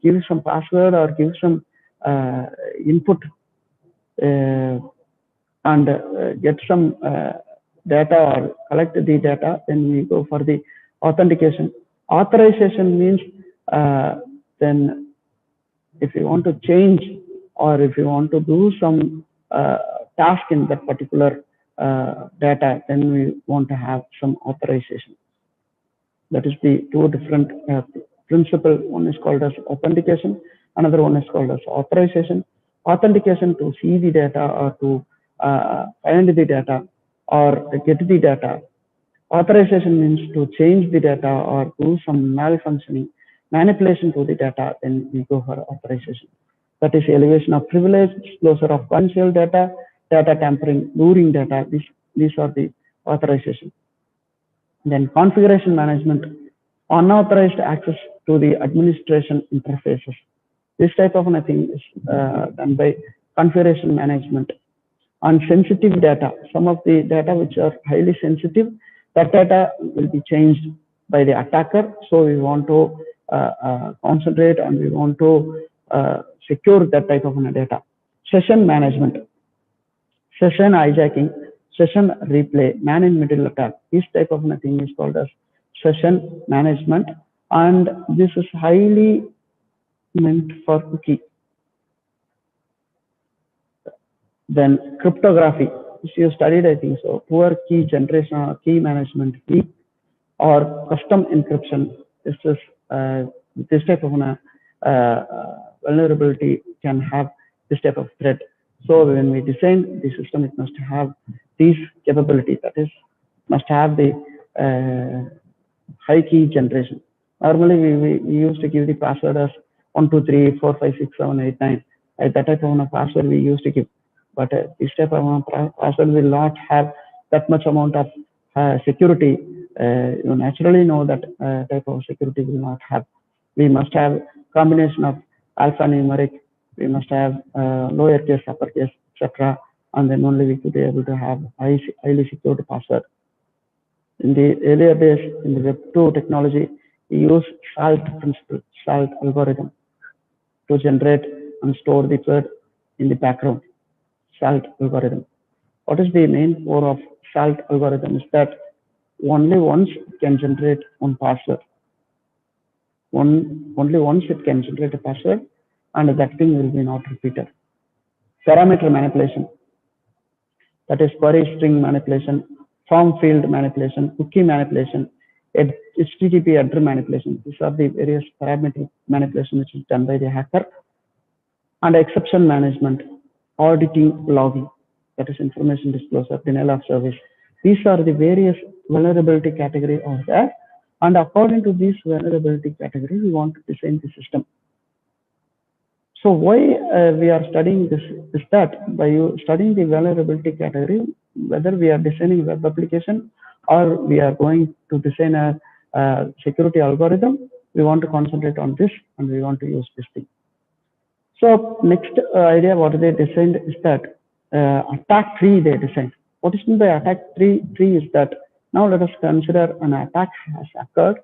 give some password or give some input and get some data or collect the data, then we go for the authentication. Authorization means then if you want to change or if you want to do some task in that particular data, then we want to have some authorization. That is the two different principle. One is called as authentication, another one is called as authorization. Authentication to see the data or to find the data or get the data. Authorization means to change the data or do some malfunctioning, manipulation to the data, then we go for authorization. That is elevation of privilege, disclosure of confidential data, data tampering, luring data. These are the authorization. Then configuration management, unauthorized access to the administration interfaces. This type of thing is done by configuration management. On sensitive data, some of the data which are highly sensitive, that data will be changed by the attacker. So we want to concentrate and we want to secure that type of data. Session management, session hijacking, session replay, man-in-middle attack. This type of thing is called as session management, and this is highly meant for cookie. Then cryptography, which you studied, I think so. Poor key generation or key management, key or custom encryption. This type of vulnerability can have this type of threat. So when we design the system, it must have these capabilities. That is, must have the high key generation. Normally, we used to give the password as 1, 2, 3, 4, 5, 6, 7, 8, 9. That type of password we used to give. But this type of password will not have that much amount of security. You naturally know that type of security will not have. We must have combination of alphanumeric. We must have lowercase, uppercase, etc. And then only we could be able to have highly secured password. In the earlier days, in the Web 2 technology, we use SALT principle, SALT algorithm to generate and store the code in the background. SALT algorithm. What is the main core of SALT algorithm is that only once it can generate one password. Only once it can generate a password, and that thing will be not repeated. Parameter manipulation. That is query string manipulation, form field manipulation, cookie manipulation, HTTP header manipulation. These are the various parameter manipulation which is done by the hacker. And exception management, auditing, logging. That is information disclosure, denial of service. These are the various vulnerability category of that. And according to this vulnerability category, we want to design the system. So why we are studying this is that by studying the vulnerability category, whether we are designing web application or we are going to design a security algorithm, we want to concentrate on this and we want to use this thing. So next idea what they designed is that attack tree they designed. What is meant by attack tree is that now let us consider an attack has occurred,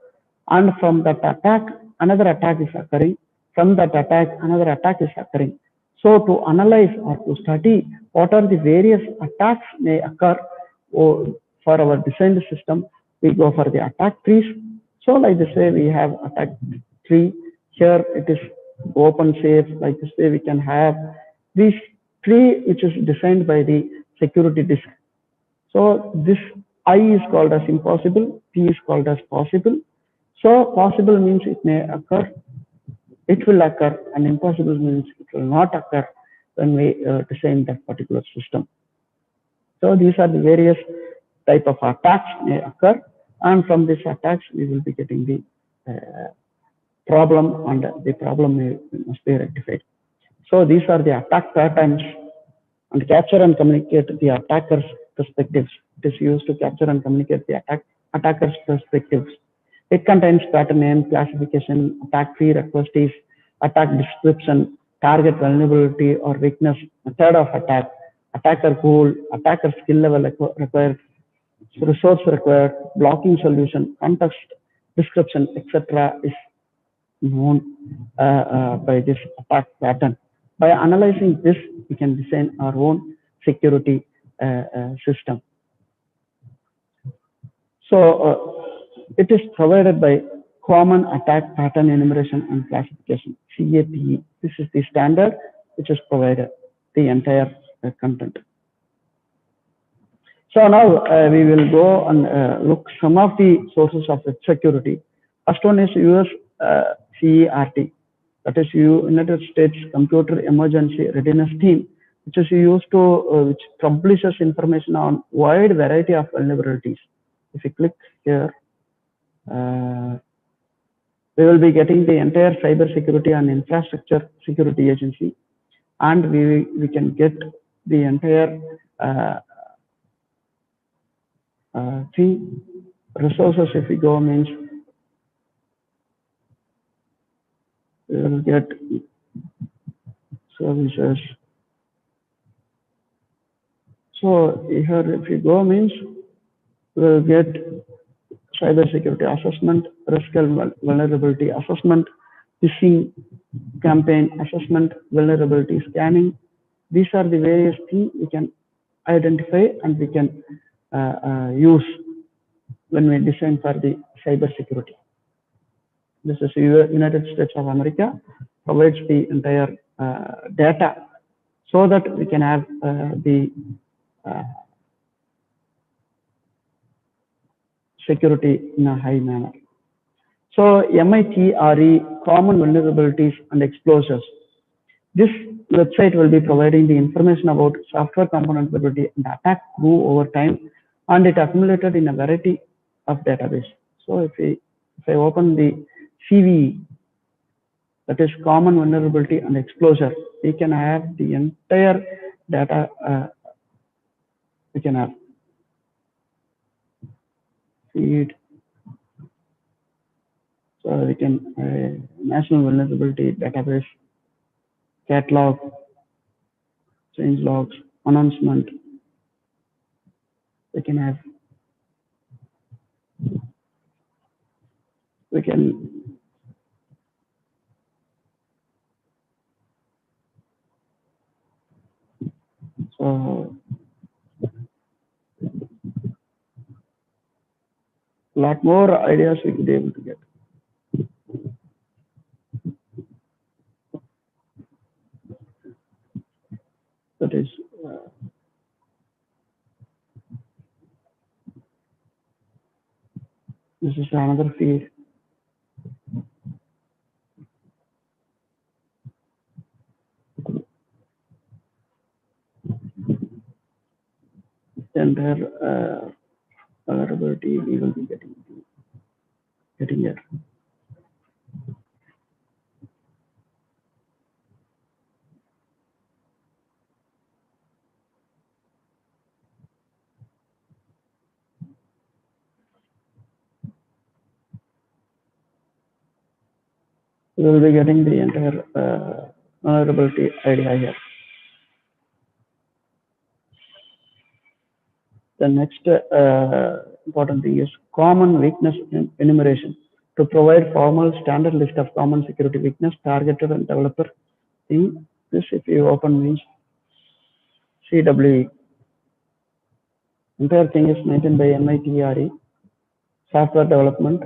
and from that attack another attack is occurring. From that attack another attack is occurring. So to analyze or to study what are the various attacks may occur for our designed system, we go for the attack trees. So like this way we have attack tree. Here it is open safe. Like this way we can have this tree which is designed by the security disk. So this I is called as impossible, P is called as possible. So possible means it may occur, it will occur, and impossible means it will not occur when we design that particular system. So these are the various type of attacks may occur, and from these attacks we will be getting the problem, and the problem must be rectified. So these are the attack patterns, and capture and communicate the attacker's perspectives. It is used to capture and communicate the attacker's perspectives. It contains pattern name, classification, attack prerequisites, attack description, target vulnerability or weakness, method of attack, attacker goal, attacker skill level required, resource required, blocking solution, context description, etc. is known by this attack pattern. By analyzing this, we can design our own security system. So it is provided by Common Attack Pattern Enumeration and Classification, CAPE. This is the standard which is provided, the entire content. So now we will go and look some of the sources of security. First one is US CERT, that is United States Computer Emergency Readiness Team, which is used to which publishes information on wide variety of vulnerabilities. If you click here, we will be getting the entire cybersecurity and infrastructure security agency, and we can get the entire thing. Resources, if we go, means we will get services. So here, if you go, means we will get cybersecurity assessment, risk and vulnerability assessment, phishing campaign assessment, vulnerability scanning. These are the various things we can identify and we can use when we design for the cybersecurity. This is United States of America provides the entire data so that we can have the security in a high manner. So MITRE, Common Vulnerabilities and Exposures. This website will be providing the information about software component vulnerability and attack grew over time, and it accumulated in a variety of database. So if I open the CVE, that is Common Vulnerability and Exposure, we can have the entire data we can have. Feed. So we can National Vulnerability Database, catalog, change logs, announcement. We can have. We can. So a lot more ideas we could be able to get. That is this is another feed. Entire vulnerability we will be getting here. We will be getting the entire vulnerability idea here. The next important thing is common weakness enumeration, to provide formal standard list of common security weakness targeted and developer thing. This, if you open, means CWE. Entire thing is maintained by MITRE. Software development.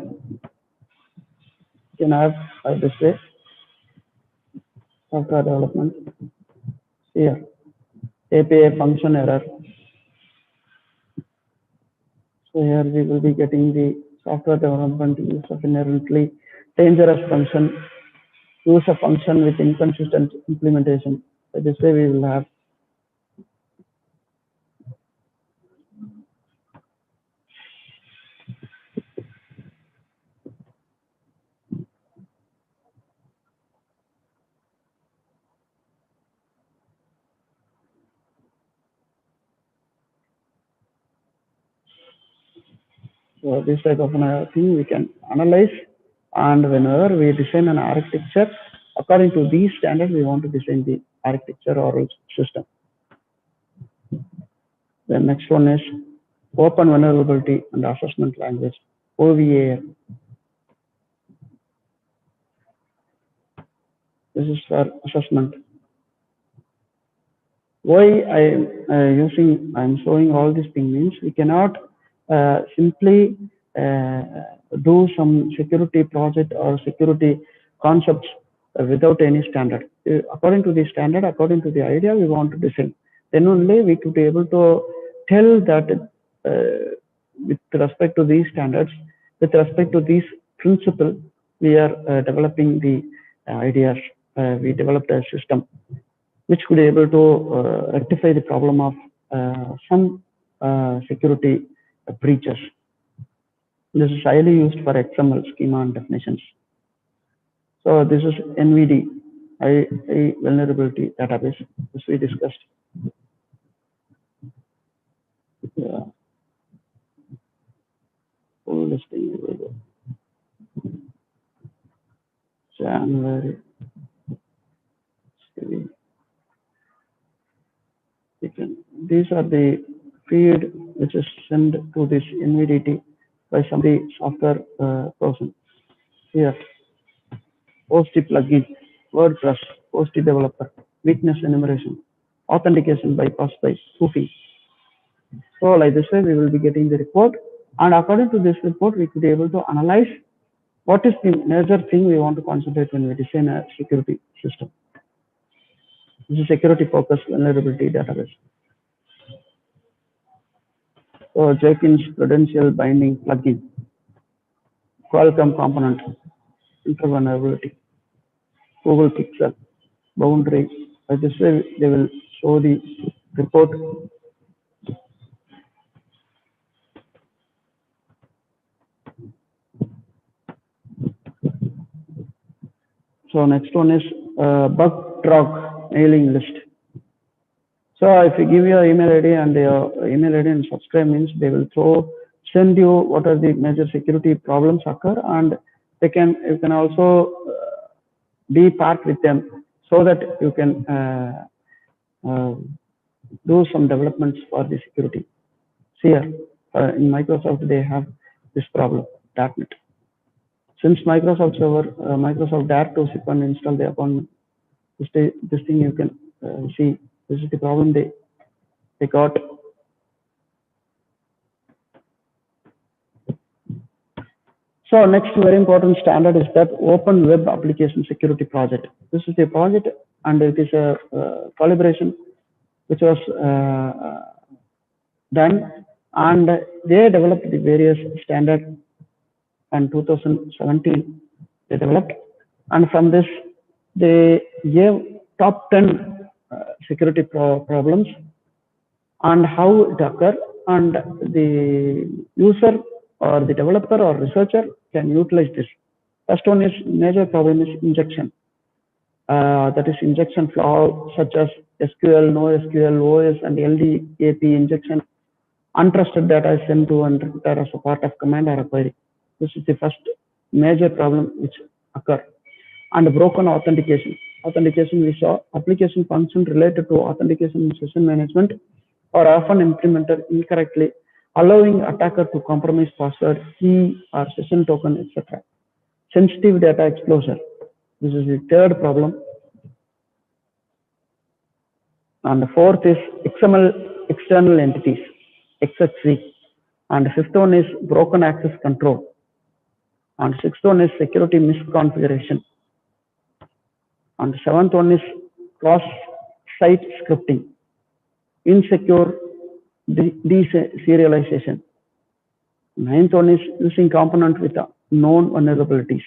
You can have this way. Software development. Here, API function error. So here we will be getting the software development use of inherently dangerous function, use of function with inconsistent implementation. So this way we will have. So this type of thing we can analyze, and whenever we design an architecture According to these standards, we want to design the architecture or system. The next one is Open Vulnerability and Assessment Language, OVAL. This is for assessment. Why I'm showing all these things means we cannot simply do some security project or security concepts without any standard. According to the standard, according to the idea we want to design, then only we could be able to tell that with respect to these standards, with respect to these principles, we are developing the ideas. We developed a system which could be able to rectify the problem of some security breaches. This is highly used for XML schema and definitions. So this is NVD, High Vulnerability Database, which we discussed. Yeah. Full listing, here we go. January. These are the feed which is sent to this NVDT by some software person. Here, OST plugin, WordPress, OST developer, weakness enumeration, authentication bypass by spoofing. So like this way, we will be getting the report, and according to this report, we could be able to analyze what is the major thing we want to concentrate when we design a security system. This is security focused vulnerability database. So Jenkins credential binding plugin, Qualcomm component, vulnerability, Google Pixel, boundary. By this way, they will show the report. So next one is bug track mailing list. So if you give your email ID and your email ID and subscribe means they will send you what are the major security problems occur, and you can also be part with them so that you can do some developments for the security. See here in Microsoft they have this problem, .NET. Since Microsoft server, Microsoft dared to ship and install the appointment. This thing you can see. This is the problem they got. So next very important standard is that Open Web Application Security Project. This is the project, and it is a collaboration which was done, and they developed the various standards. And 2017 they developed, and from this they gave top 10 security problems and how it occur, and the user or the developer or researcher can utilize this. First one is major problem is injection. That is injection flaw such as SQL, NoSQL, OS and LDAP injection. Untrusted data is sent to and returned as a part of command or a query. This is the first major problem which occur. And broken authentication. Authentication we saw application functions related to authentication and session management are often implemented incorrectly, allowing attacker to compromise password, key or session token, etc. Sensitive data exposure. This is the third problem. And the fourth is XML external entities, XXC. And the fifth one is broken access control. And the sixth one is security misconfiguration. And the seventh one is cross-site scripting, insecure deserialization. Ninth one is using component with known vulnerabilities,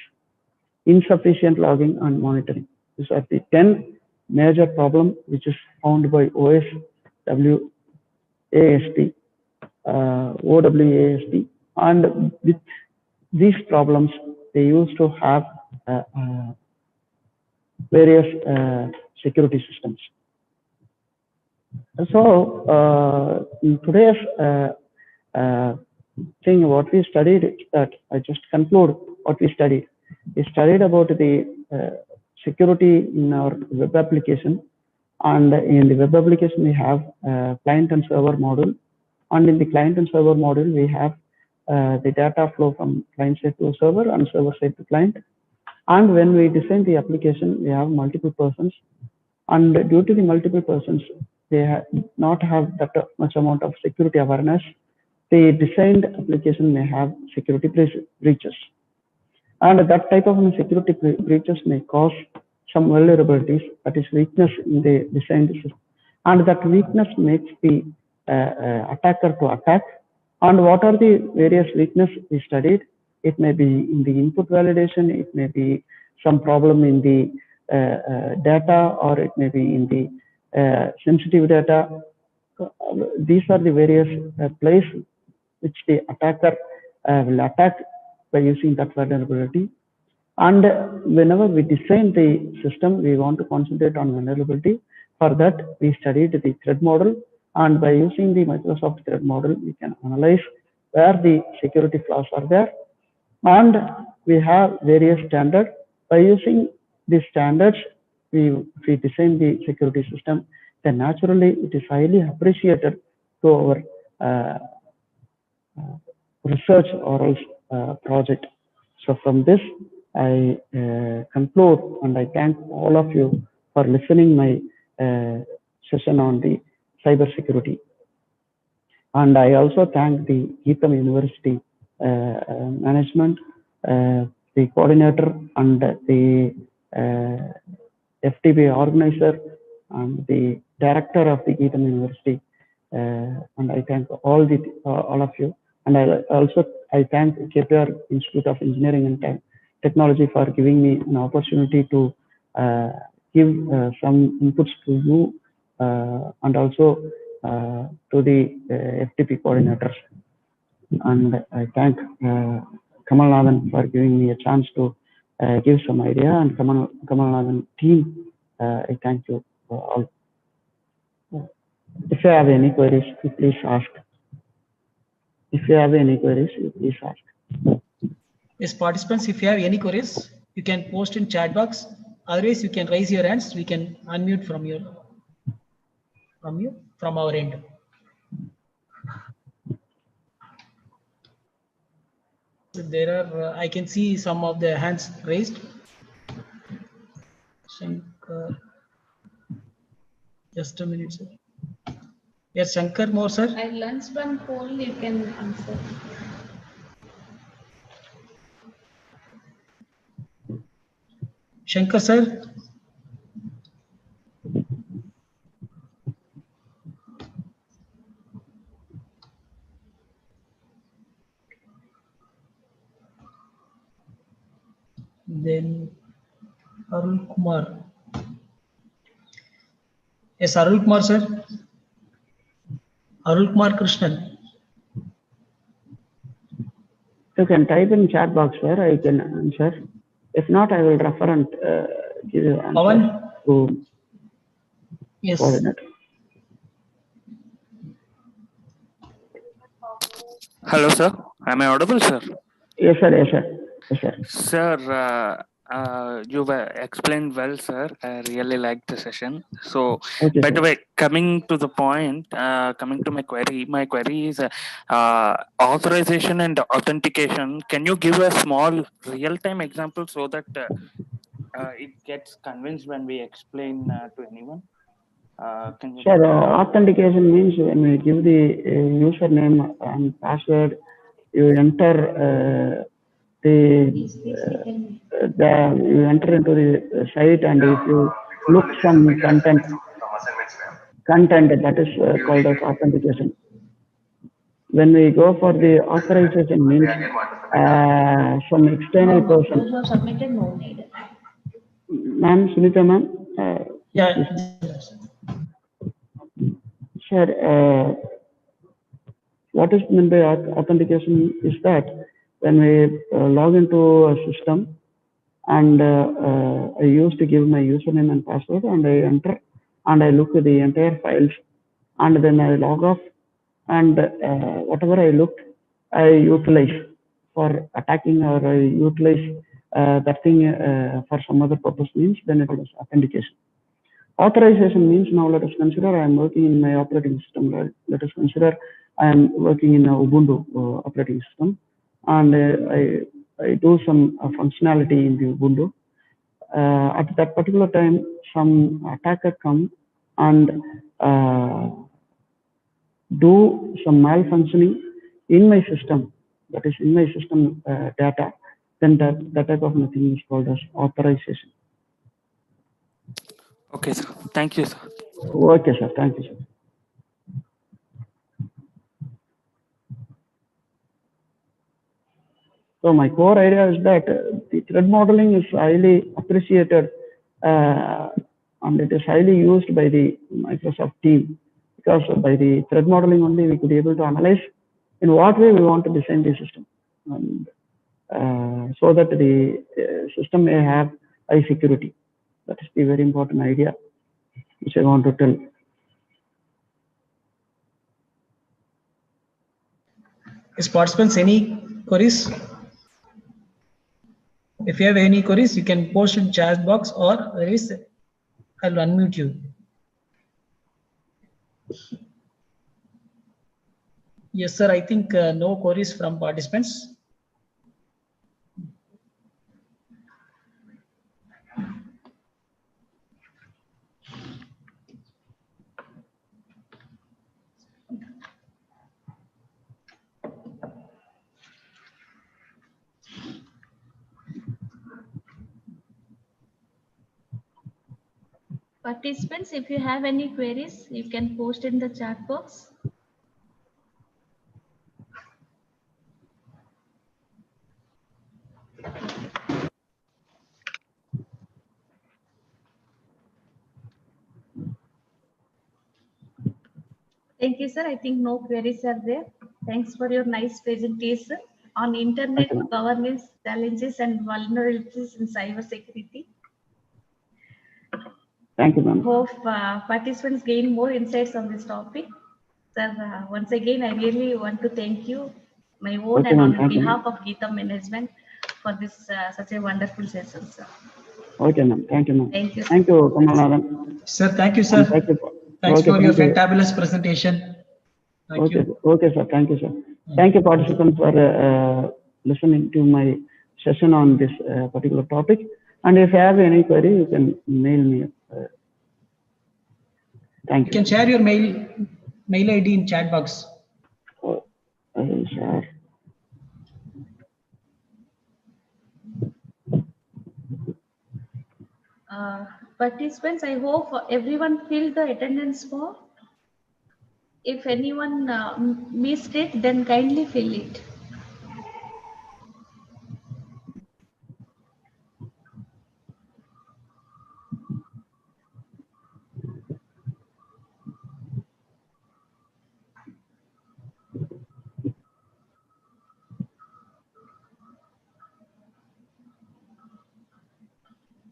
insufficient logging and monitoring. These are the 10 major problems which is found by OWASP, OWASP, and with these problems they used to have various security systems. So in today's thing, what we studied is that I just conclude what we studied. We studied about the security in our web application. And in the web application, we have client and server module. And in the client and server module, we have the data flow from client side to server and server side to client. And when we design the application, we have multiple persons. And due to the multiple persons, they not have that much amount of security awareness. The designed application may have security breaches. And that type of security breaches may cause some vulnerabilities, that is weakness in the designed system. And that weakness makes the attacker to attack. And what are the various weaknesses we studied? It may be in the input validation, it may be some problem in the data, or it may be in the sensitive data. These are the various places which the attacker will attack by using that vulnerability. And whenever we design the system, we want to concentrate on vulnerability. For that, we studied the threat model. And by using the Microsoft threat model, we can analyze where the security flaws are there. And we have various standards. By using these standards, if we design the security system, then naturally it is highly appreciated to our research or else project. So from this, I conclude, and I thank all of you for listening my session on the cybersecurity. And I also thank the Geetham University management, the coordinator, and the FTP organizer, and the director of the Geetham University. And I thank all of you. And I thank KPR Institute of Engineering and Technology for giving me an opportunity to give some inputs to you and also to the FTP coordinators. And I thank Kamal Nathan for giving me a chance to give some idea, and Kamal Nathan team, I thank you all. If you have any queries, please ask. If you have any queries, please ask. Yes, participants, if you have any queries, you can post in chat box. Otherwise, you can raise your hands. We can unmute from our end. So there are, I can see some of the hands raised. Shankar, just a minute, sir. Yes, Shankar, more, sir. I launched one poll, you can answer. Shankar, sir. Then Arul Kumar. Yes, Arul Kumar, sir. Arul Kumar Krishnan. You can type in chat box where I can answer. If not, I will refer and give you answer Pawan? to Yes. coordinator. Hello, sir. Am I audible, sir? Yes, sir. Yes, sir. Yes, sir. Sir, you explained well, sir. I really liked the session. So, Okay, by sir. the way, coming to the point, coming to my query is authorization and authentication. Can you give a small real-time example so that it gets convinced when we explain to anyone? Can you? Sir, authentication means when we give the username and password, you enter you enter into the site, and if you look some content that is called as authentication. When we go for the authorization means some external person. Those who have submitted, no need. Ma'am, Sunita ma'am. Yeah. Sir, what is meant by authentication is that when we log into a system, and I used to give my username and password, and I enter, and I look at the entire files, and then I log off, and whatever I looked, I utilize for attacking, or I utilize that thing for some other purpose means, then it is authentication. Authorization means, now let us consider I am working in my operating system. Right? Let us consider I am working in a Ubuntu operating system, and I do some functionality in the Ubuntu. At that particular time, some attacker come and do some malfunctioning in my system, that is in my system data, then that type of thing is called as authorization. Okay, sir. Thank you, sir. Okay, sir. Thank you, sir. So my core idea is that the thread modeling is highly appreciated and it is highly used by the Microsoft team, because by the thread modeling only we could be able to analyze in what way we want to design the system, and so that the system may have high security. That is the very important idea which I want to tell. Is participants any queries? If you have any queries, you can post in chat box, or there is, I'll unmute you. Yes, sir. I think no queries from participants. Participants, if you have any queries, you can post in the chat box. Thank you, sir. I think no queries are there. Thanks for your nice presentation on internet governance challenges and vulnerabilities in cybersecurity. Thank you, ma'am. Hope participants gain more insights on this topic. Sir, once again, I really want to thank you, my own and on behalf of Geetham management, for this such a wonderful session, sir. Okay, ma'am. Thank you, ma'am. Thank you, sir. Thank you, Kamalnadhan. Sir, thank you, sir. Thank you. Thanks Okay, for your thank you. fantabulous presentation. Thank you. Okay, sir. Thank you, sir. Thank you, participants, for listening to my session on this particular topic. And if you have any query, you can mail me. Thank you. You can share your mail ID in chat box. Sure. Participants, I hope everyone filled the attendance form. If anyone missed it, then kindly fill it.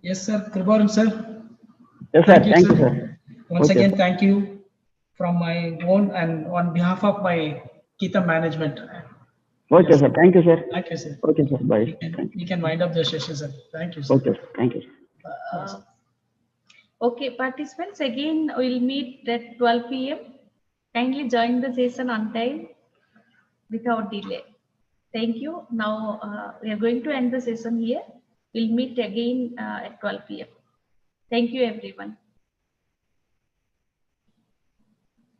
Yes, sir. Kriparan, sir. Yes, sir. Thank you, sir. Once Okay, again, sir. thank you from my own and on behalf of my Geetham management. Okay, Yes. sir. Thank you, sir. Thank you, sir. Okay, sir. Bye. Thank you. You can wind up the session, sir. Thank you, sir. Okay, sir. Thank you. Okay, participants, again, we'll meet at 12 p.m. Kindly join the session on time without delay. Thank you. Now, we are going to end the session here. We'll meet again at 12 p.m. Thank you, everyone.